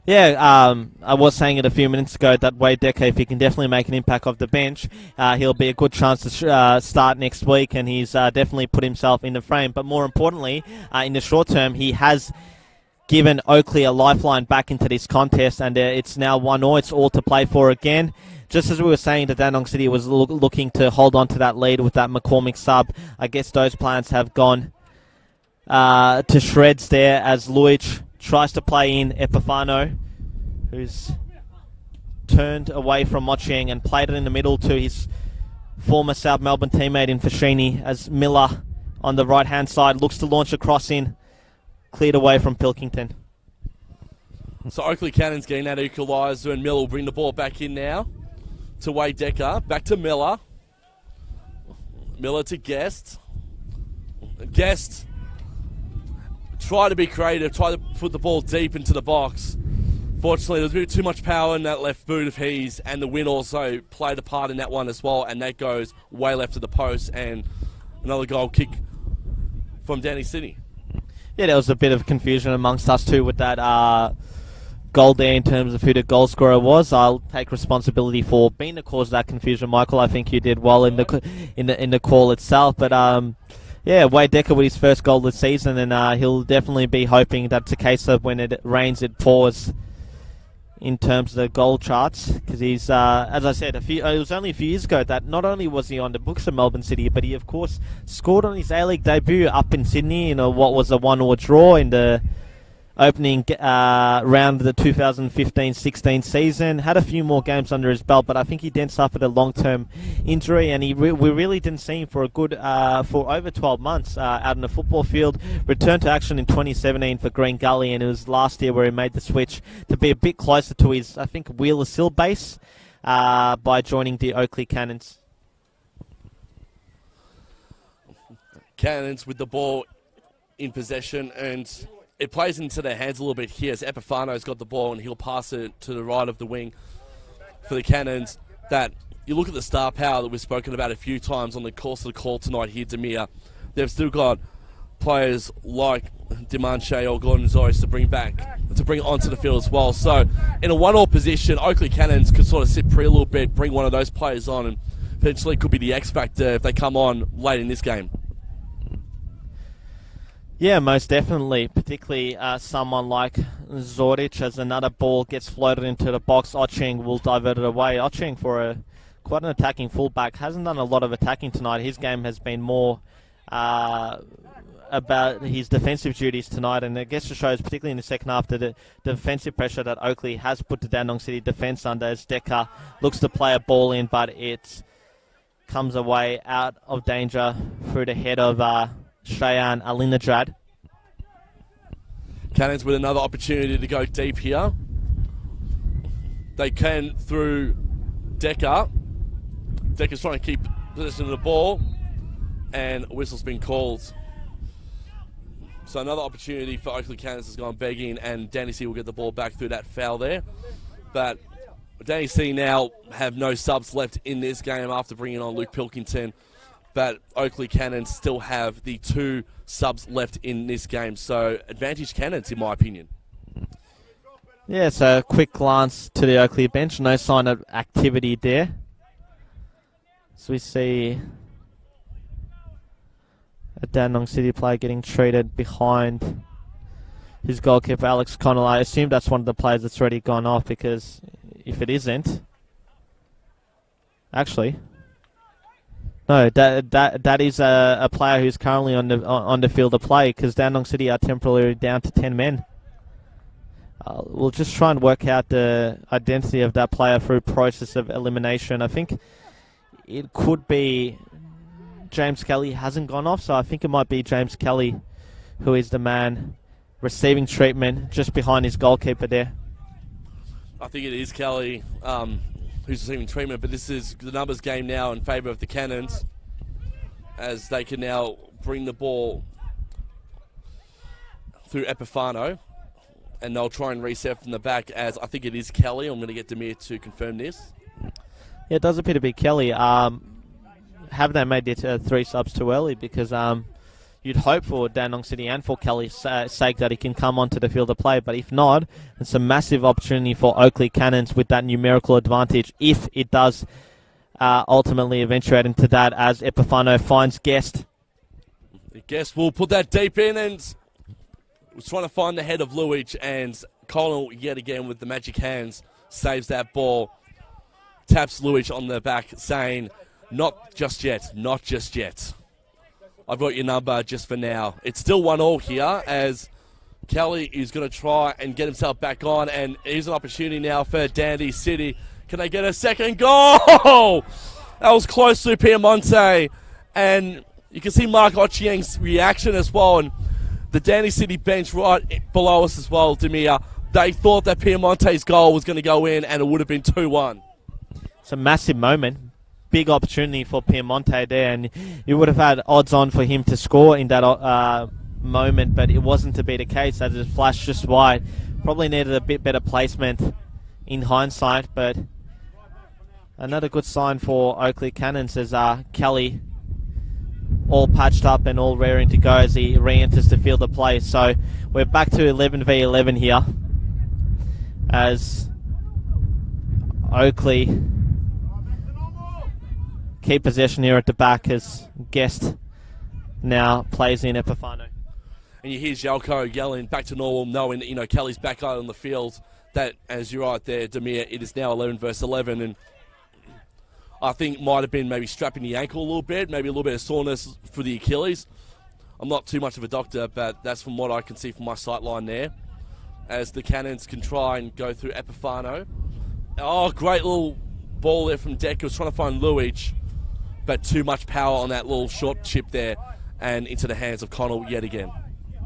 Yeah, I was saying it a few minutes ago that Wade Decker, if he can definitely make an impact off the bench, he'll be a good chance to start next week, and he's definitely put himself in the frame. But more importantly, in the short term, he has given Oakleigh a lifeline back into this contest, and it's now 1-0. It's all to play for again. Just as we were saying, the Dandenong City was looking to hold on to that lead with that McCormick sub. I guess those plans have gone to shreds there as Lujic tries to play in Epifano, who's turned away from Mochieng and played it in the middle to his former South Melbourne teammate in Fashini, as Miller on the right-hand side looks to launch a cross in. Cleared away from Pilkington. So Oakleigh Cannons getting that equaliser, and Miller will bring the ball back in now to Wade Decker. Back to Miller. Miller to Guest. Guest try to be creative, try to put the ball deep into the box. Fortunately, there was a bit too much power in that left boot of his, and the wind also played a part in that one as well, and that goes way left of the post, and another goal kick from Danny City. Yeah, there was a bit of confusion amongst us too with that goal there in terms of who the goal scorer was. I'll take responsibility for being the cause of that confusion, Michael. I think you did well in the call itself. But yeah, Wade Decker with his first goal of the season, and he'll definitely be hoping that's a case of when it rains, it pours in terms of the goal charts, because he's, as I said, it was only a few years ago that not only was he on the books of Melbourne City, but he, of course, scored on his A-League debut up in Sydney in what was a 1-1 draw in the opening round of the 2015-16 season. Had a few more games under his belt, but I think he then suffered a long-term injury, and we really didn't see him for a good for over 12 months out in the football field. Returned to action in 2017 for Green Gully, and it was last year where he made the switch to be a bit closer to his, I think, Wheeler Sill base by joining the Oakleigh Cannons. Cannons with the ball in possession, and it plays into their hands a little bit here as Epifano's got the ball and he'll pass it to the right of the wing for the Cannons. That you look at the star power that we've spoken about a few times on the course of the call tonight here, Demir. They've still got players like Dimanche or Gordon Zoris to bring onto the field as well. So in a 1-1 position, Oakleigh Cannons could sort of sit pretty a little bit, bring one of those players on, and potentially could be the X factor if they come on late in this game. Yeah, most definitely, particularly someone like Zoric, as another ball gets floated into the box. Ocheng will divert it away. Ocheng, for quite an attacking fullback, hasn't done a lot of attacking tonight. His game has been more about his defensive duties tonight, and it gets to shows, particularly in the second half, the defensive pressure that Oakleigh has put the Dandenong City defence under, as Decker looks to play a ball in, but it comes away out of danger through the head of Shayan Alinajad. Cannons with another opportunity to go deep here. They can through Decker. Decker's trying to keep possession of the ball, and a whistle's been called. So another opportunity for Oakleigh Cannons has gone begging, and Danny C will get the ball back through that foul there. But Danny C now have no subs left in this game after bringing on Luke Pilkington. But Oakleigh Cannons still have the 2 subs left in this game. So advantage Cannons, in my opinion. Yeah, so a quick glance to the Oakleigh bench. No sign of activity there. So we see a Dandenong City player getting treated behind his goalkeeper, Alex Connell. I assume that's one of the players that's already gone off, because if it isn't... Actually... No, that is a player who's currently on the field of play, because Dandenong City are temporarily down to 10 men. We'll just try and work out the identity of that player through process of elimination. I think it could be James Kelly hasn't gone off, so I think it might be James Kelly who is the man receiving treatment just behind his goalkeeper there. I think it is Kelly who's receiving treatment, but this is the numbers game now in favour of the Cannons, as they can now bring the ball through Epifano, and they'll try and reset from the back, as I think it is Kelly. I'm going to get Demir to confirm this. Yeah, it does appear to be Kelly. Have they made it 3 subs too early? Because you'd hope for Dandenong City and for Kelly's sake that he can come onto the field of play. But if not, it's a massive opportunity for Oakleigh Cannons with that numerical advantage if it does ultimately eventuate into that, as Epifano finds Guest. Guest will put that deep in and was trying to find the head of Luich, and Connell yet again with the magic hands saves that ball. Taps Luich on the back saying, not just yet, not just yet. I've got your number just for now. It's still 1-1 here, as Kelly is going to try and get himself back on, and here's an opportunity now for Dandy City. Can they get a second goal? That was close to Piemonte, and you can see Mark Ochieng's reaction as well, and the Dandy City bench right below us as well, Demir. They thought that Piemonte's goal was going to go in, and it would have been 2-1. It's a massive moment. Big opportunity for Piemonte there, and you would have had odds on for him to score in that moment, but it wasn't to be the case, as it flashed just wide. Probably needed a bit better placement in hindsight, but another good sign for Oakleigh Cannons as Kelly all patched up and all raring to go as he re-enters the field of play. So we're back to 11v11 here, as Oakleigh keep possession here at the back, as Guest now plays in Epifano. And you hear Jalko yelling back to normal, knowing that, you know, Kelly's back out on the field. That, as you're right there, Demir, it is now 11 versus 11, and I think might have been maybe strapping the ankle a little bit, maybe a little bit of soreness for the Achilles. I'm not too much of a doctor, but that's from what I can see from my sight line there, as the Cannons can try and go through Epifano. Oh, great little ball there from Decker. Was trying to find Luich, but too much power on that little short chip there, and into the hands of Connell yet again.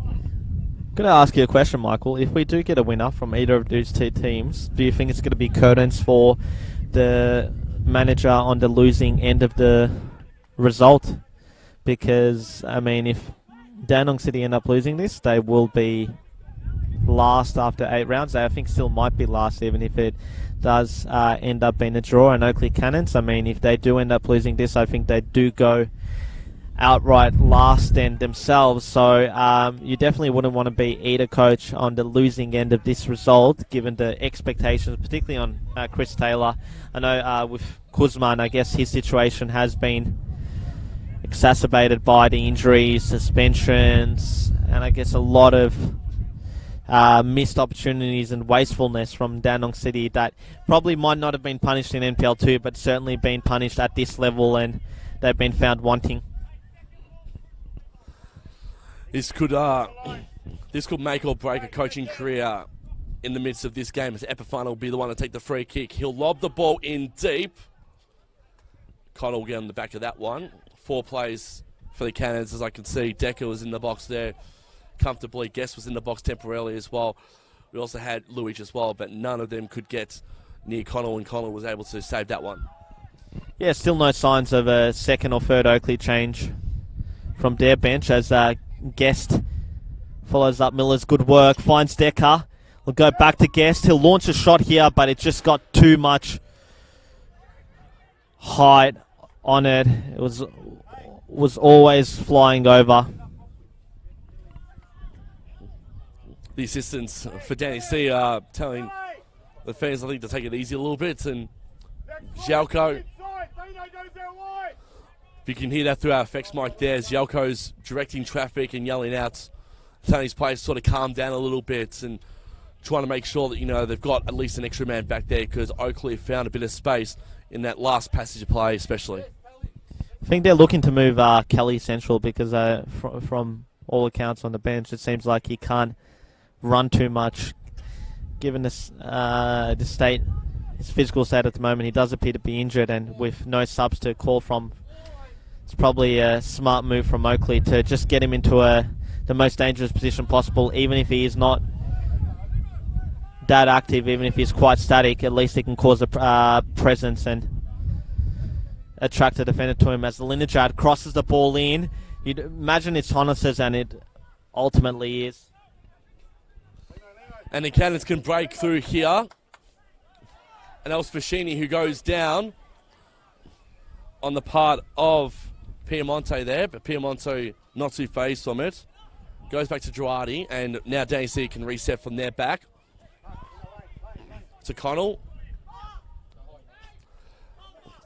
I'm going to ask you a question, Michael. If we do get a winner from either of these two teams, do you think it's going to be curtains for the manager on the losing end of the result? Because, I mean, if Dandenong City end up losing this, they will be last after 8 rounds. They, I think, still might be last, even if it does end up being a draw. And Oakleigh Cannons, I mean, if they do end up losing this, I think they do go outright last end themselves. So you definitely wouldn't want to be either coach on the losing end of this result, given the expectations, particularly on Chris Taylor. I know with Kuzman, I guess his situation has been exacerbated by the injuries, suspensions, and I guess a lot of missed opportunities and wastefulness from Dandenong City that probably might not have been punished in NPL 2, but certainly been punished at this level, and they've been found wanting. This could make or break a coaching career in the midst of this game, as Epifano will be the one to take the free kick. He'll lob the ball in deep. Connell will get on the back of that one. 4 plays for the Cannons, as I can see. Decker was in the box there comfortably. Guest was in the box temporarily as well. We also had Luich as well, but none of them could get near Connell, and Connell was able to save that one. Yeah, still no signs of a second or third Oakleigh change from their bench, as Guest follows up Miller's good work, finds Decker. We'll go back to Guest. He'll launch a shot here, but it just got too much height on it. It was always flying over. The assistants for Danny C are telling the fans, I think, to take it easy a little bit. And Jalko, if you can hear that through our effects mic there, Jalko's directing traffic and yelling out, telling his players to sort of calm down a little bit and trying to make sure that, you know, they've got at least an extra man back there, because Oakleigh found a bit of space in that last passage of play especially. I think they're looking to move Kelly central, because from all accounts on the bench, it seems like he can't run too much, given this the state, his physical state at the moment. He does appear to be injured, and with no subs to call from, it's probably a smart move from Oakleigh to just get him into the most dangerous position possible. Even if he is not that active, even if he's quite static, at least he can cause a presence and attract a defender to him. As Linajad crosses the ball in, you'd imagine it's Honus's, and it ultimately is. And the Cannons can break through here. And that was Fashini who goes down on the part of Piemonte there, but Piemonte not too phased from it. Goes back to Girardi, and now Danny City can reset from their back. To Connell.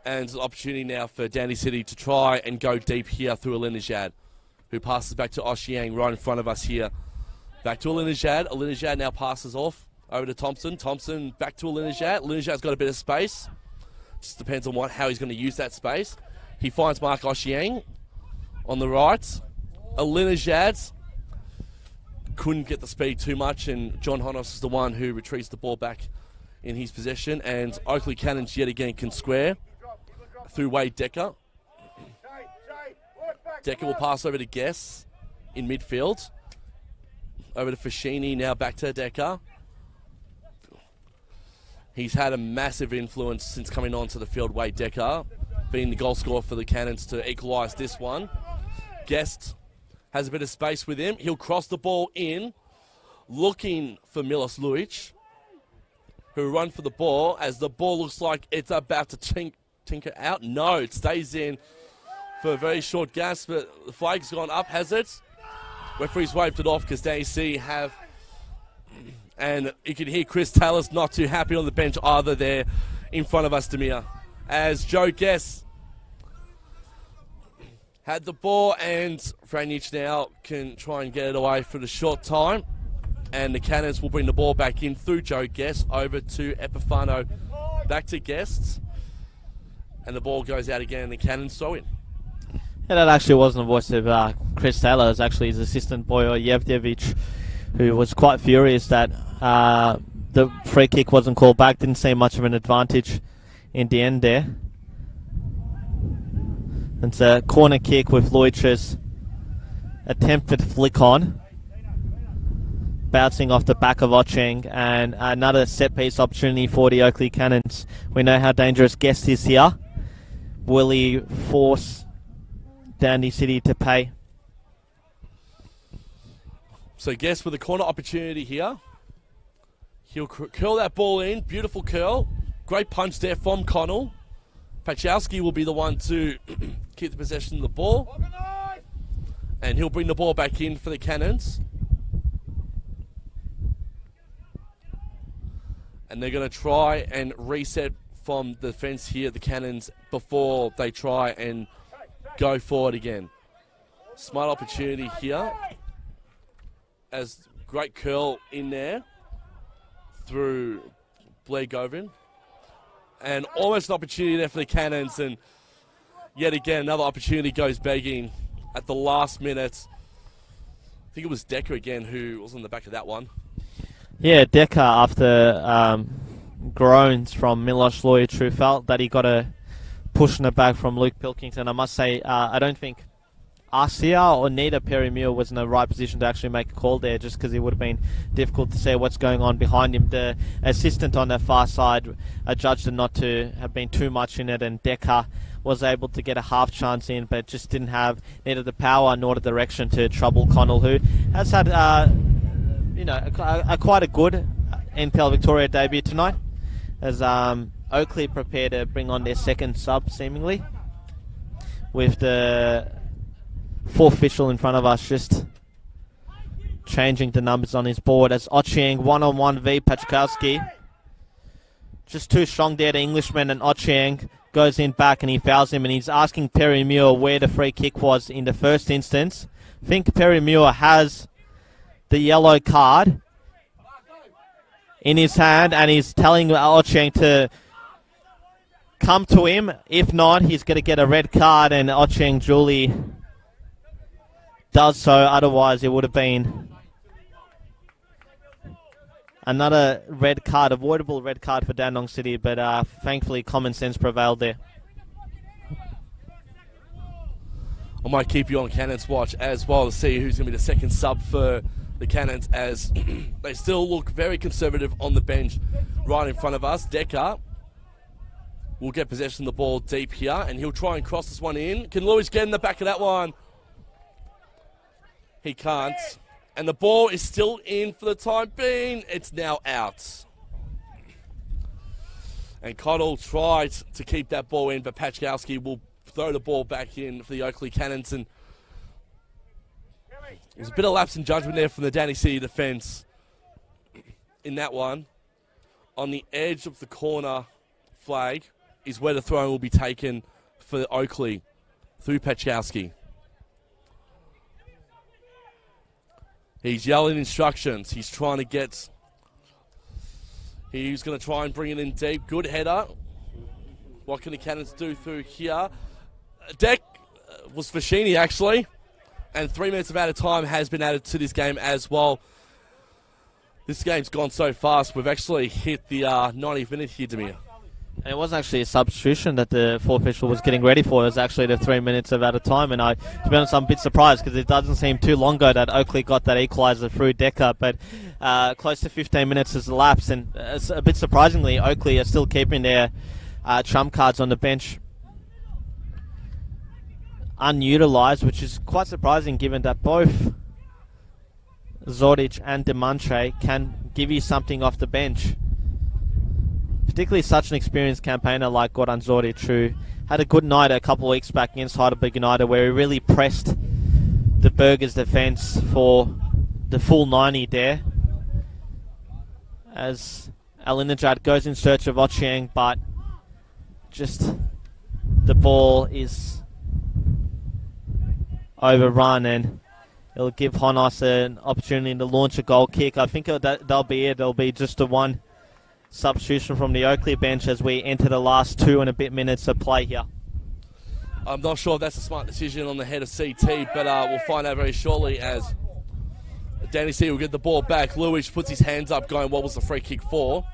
And it's an opportunity now for Dandy City to try and go deep here through Alinejad, who passes back to Oshiang right in front of us here. Back to Alinejad. Alinejad now passes off over to Thompson. Thompson back to Alinejad. Alinejad's got a bit of space. Just depends on how he's going to use that space. He finds Mark Oshiang on the right. Alinejad couldn't get the speed too much, and John Honos is the one who retrieves the ball back in his possession. And Oakleigh Cannons yet again can square through Wade Decker. Decker will pass over to Guess in midfield. Over to Fashini, now back to Decker. He's had a massive influence since coming onto the field, Wade Decker, being the goal scorer for the Cannons to equalise this one. Guest has a bit of space with him. He'll cross the ball in, looking for Milos Luic, who run for the ball as the ball looks like it's about to tinker out. No, it stays in for a very short gasp, but the flag's gone up, has it? Referee's waved it off because DC have, and you can hear Chris Taylor's not too happy on the bench either there in front of us, Demir. As Joe Guess had the ball, and Franjic now can try and get it away for the short time. And the Cannons will bring the ball back in through Joe Guest over to Epifano. Back to Guests. And the ball goes out again and the Cannons throw in. Yeah, that actually wasn't the voice of Chris Taylor. It was actually his assistant, Boyo Yevdevich, who was quite furious that the free kick wasn't called back. Didn't see much of an advantage in the end there. It's a corner kick with Luic's attempted flick on. Bouncing off the back of Ocheng, and another set-piece opportunity for the Oakleigh Cannons. We know how dangerous Guest is here. Will he force Dandy City to pay? So Guest with a corner opportunity here. He'll curl that ball in. Beautiful curl. Great punch there from Connell. Pachowski will be the one to keep the possession of the ball. And he'll bring the ball back in for the Cannons. And they're going to try and reset from the fence here, the Cannons, before they try and go forward again. Smart opportunity here. As great curl in there through Blair Govin. And almost an opportunity there for the Cannons. And yet again, another opportunity goes begging at the last minute. I think it was Decker again who was on the back of that one. Yeah, Decker, after groans from Milos Luic, who felt that he got a push in the back from Luke Pilkington. I must say, I don't think Arcia or neither Perry Muir was in the right position to actually make a call there, just because it would have been difficult to see what's going on behind him. The assistant on the far side judged it not to have been too much in it, and Decker was able to get a half chance in, but just didn't have neither the power nor the direction to trouble Connell, who has had quite a good NPL Victoria debut tonight, as Oakleigh prepare to bring on their second sub, seemingly, with the fourth official in front of us just changing the numbers on his board, as Ochieng one-on-one v Pachkowski. Just too strong there, the Englishman, and Ochieng goes in back and he fouls him, and he's asking Perry Muir where the free kick was in the first instance. I think Perry Muir has the yellow card in his hand, and he's telling Ochieng to come to him. If not, he's going to get a red card, and Ochieng Julie does so. Otherwise, it would have been another red card, avoidable red card for Dandenong City, but thankfully common sense prevailed there. I might keep you on Cannons watch as well to see who's going to be the second sub for the Cannons, as they still look very conservative on the bench right in front of us. Decker will get possession of the ball deep here, and he'll try and cross this one in. Can Lewis get in the back of that one? He can't. And the ball is still in for the time being. It's now out. And Connell tried to keep that ball in, but Pachkowski will throw the ball back in for the Oakleigh Cannons. And there's a bit of lapse in judgment there from the Danny City defence in that one. On the edge of the corner flag is where the throw will be taken for Oakleigh through Pachkowski. He's yelling instructions. He's trying to get... He's going to try and bring it in deep. Good header. What can the Cannons do through here? Deck was Fashini, actually. And 3 minutes of added time has been added to this game as well. This game's gone so fast. We've actually hit the 90th minute here, Demir. And it wasn't actually a substitution that the fourth official was getting ready for. It was actually the 3 minutes of added time. And to be honest, I'm a bit surprised because it doesn't seem too long ago that Oakleigh got that equaliser through Decker. But close to 15 minutes has elapsed. And a bit surprisingly, Oakleigh are still keeping their trump cards on the bench unutilised, which is quite surprising given that both Zordic and Demantre can give you something off the bench. Particularly such an experienced campaigner like Goran Zordic, who had a good night a couple of weeks back against Heidelberg United, where he really pressed the Burgers' defence for the full 90 there. As Alinejad goes in search of Ochieng, but just the ball is overrun, and it'll give Honos an opportunity to launch a goal kick. I think that'll be it. It'll be just the one substitution from the Oakleigh bench as we enter the last 2 and a bit minutes of play here. I'm not sure if that's a smart decision on the head of CT, but we'll find out very shortly as Danny C will get the ball back. Lewis puts his hands up going, what was the free kick for?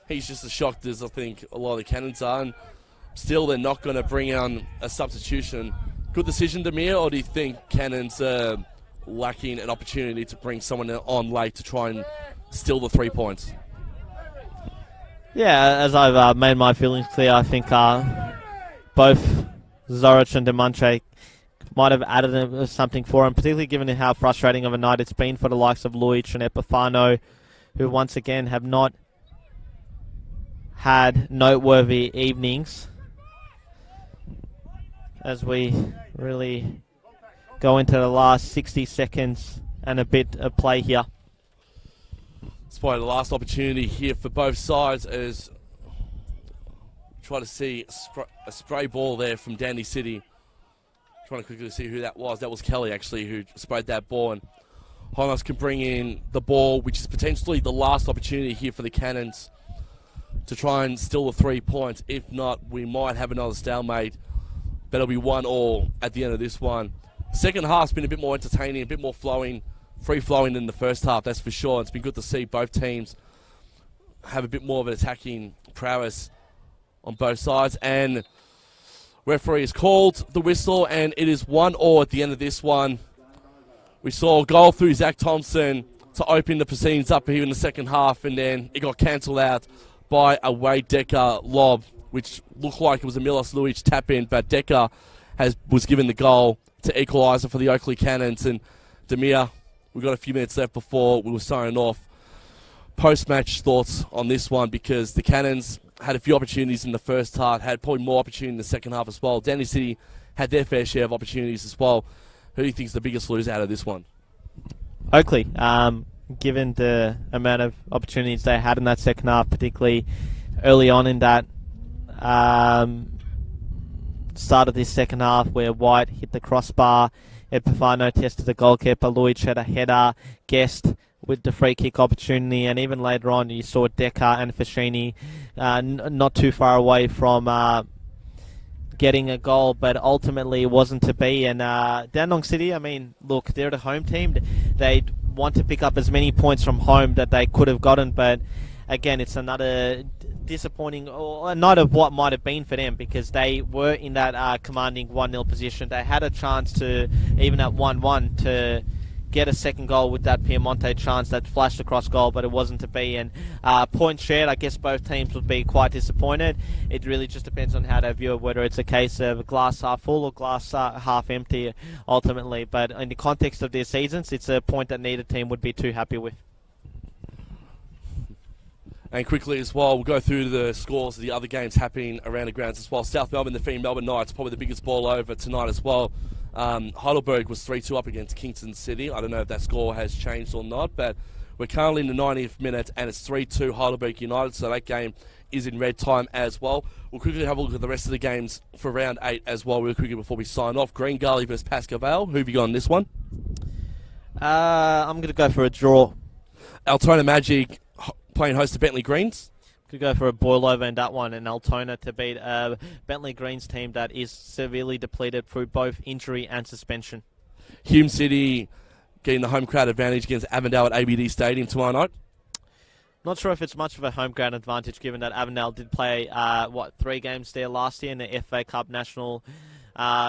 He's just as shocked as I think a lot of the Cannons are, and still they're not going to bring on a substitution. Good decision, Demir, or do you think Cannons are lacking an opportunity to bring someone on late to try and steal the 3 points? Yeah, as I've made my feelings clear, I think both Zoric and Demantre might have added something for him, particularly given how frustrating of a night it's been for the likes of Luic and Epifano, who once again have not had noteworthy evenings as we really go into the last 60 seconds and a bit of play here. It's probably the last opportunity here for both sides as try to see a spray ball there from Dandy City. Trying to quickly see who that was. That was Kelly, actually, who sprayed that ball. And Honos can bring in the ball, which is potentially the last opportunity here for the Cannons to try and steal the 3 points. If not, we might have another stalemate. But it'll be 1-1 at the end of this one. Second half's been a bit more entertaining, a bit more free-flowing than the first half, that's for sure. It's been good to see both teams have a bit more of an attacking prowess on both sides. And referee has called the whistle, and it is 1-1 at the end of this one. We saw a goal through Zach Thompson to open the proceedings up here in the second half, and then it got cancelled out by a Wade Decker lob, which looked like it was a Milos Luic tap-in, but Decker was given the goal to equaliser for the Oakleigh Cannons. And Demir, we've got a few minutes left before we were signing off. Post-match thoughts on this one, because the Cannons had a few opportunities in the first half, had probably more opportunity in the second half as well. Danny City had their fair share of opportunities as well. Who do you think is the biggest loser out of this one? Oakleigh, given the amount of opportunities they had in that second half, particularly early on in that start of this second half where White hit the crossbar, Epifano tested the goalkeeper, Luic had a header, Guest with the free kick opportunity, and even later on you saw Decker and Fashini not too far away from getting a goal, but ultimately it wasn't to be. And Dandenong City, I mean, look, they're the home team. They want to pick up as many points from home that they could have gotten, but again, it's another disappointing, or a night of what might have been for them, because they were in that commanding 1-0 position. They had a chance to, even at 1-1, to get a second goal with that Piemonte chance that flashed across goal, but it wasn't to be. And point shared, I guess both teams would be quite disappointed. It really just depends on how they view it, whether it's a case of glass half full or glass half empty ultimately. But in the context of their seasons, it's a point that neither team would be too happy with. And quickly as well, we'll go through the scores of the other games happening around the grounds as well. South Melbourne defeating Melbourne Knights, probably the biggest ball over tonight as well. Heidelberg was 3-2 up against Kingston City. I don't know if that score has changed or not, but we're currently in the 90th minute and it's 3-2 Heidelberg United, so that game is in red time as well. We'll quickly have a look at the rest of the games for round 8 as well, real quickly before we sign off. Green Gully versus Pascoe Vale. Who have you got on this one? I'm going to go for a draw. Altona Magic playing host to Bentley Greens. Could go for a boil over in that one, and Altona to beat a Bentley Greens team that is severely depleted through both injury and suspension. Hume City getting the home crowd advantage against Avondale at ABD Stadium tomorrow night. Not sure if it's much of a home ground advantage, given that Avondale did play 3 games there last year in the FA Cup national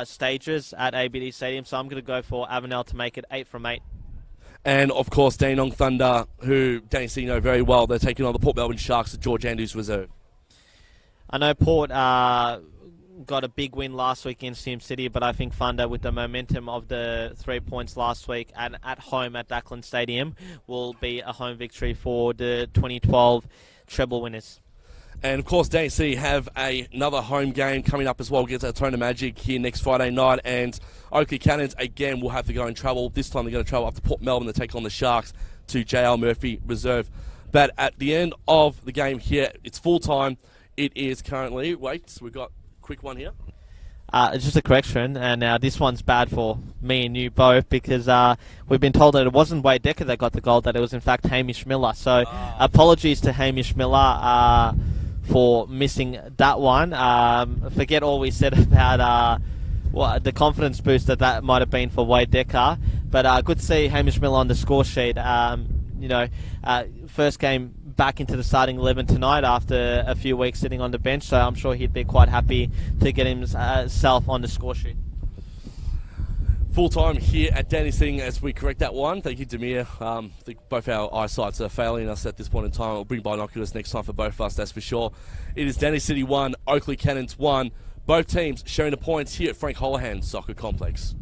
stages at ABD Stadium. So I'm going to go for Avondale to make it 8 from 8. And, of course, Dandenong Thunder, who Danny C know very well. They're taking on the Port Melbourne Sharks at George Andrews Reserve. I know Port got a big win last week against Hume City, but I think Thunder, with the momentum of the 3 points last week and at home at Dackland Stadium, will be a home victory for the 2012 treble winners. And, of course, Danny C have another home game coming up as well against Altona Magic here next Friday night. And Oakleigh Cannons, again, will have to go in trouble. This time they're going to travel up to Port Melbourne to take on the Sharks to JL Murphy Reserve. But at the end of the game here, it's full time. It is currently, we've got a quick one here. It's just a correction, and this one's bad for me and you both, because we've been told that it wasn't Wade Decker that got the goal, that it was in fact Hamish Miller. So apologies to Hamish Miller for missing that one. Forget all we said about the confidence boost that might have been for Wade Decker. But good to see Hamish Miller on the score sheet. First game back into the starting 11 tonight after a few weeks sitting on the bench, so I'm sure he'd be quite happy to get himself on the score sheet. Full time here at Danny Singh as we correct that one. Thank you, Demir. I think both our eyesights are failing us at this point in time. We'll bring binoculars next time for both of us, that's for sure. It is Danny City 1, Oakleigh Cannons 1. Both teams sharing the points here at Frank Holohan Soccer Complex.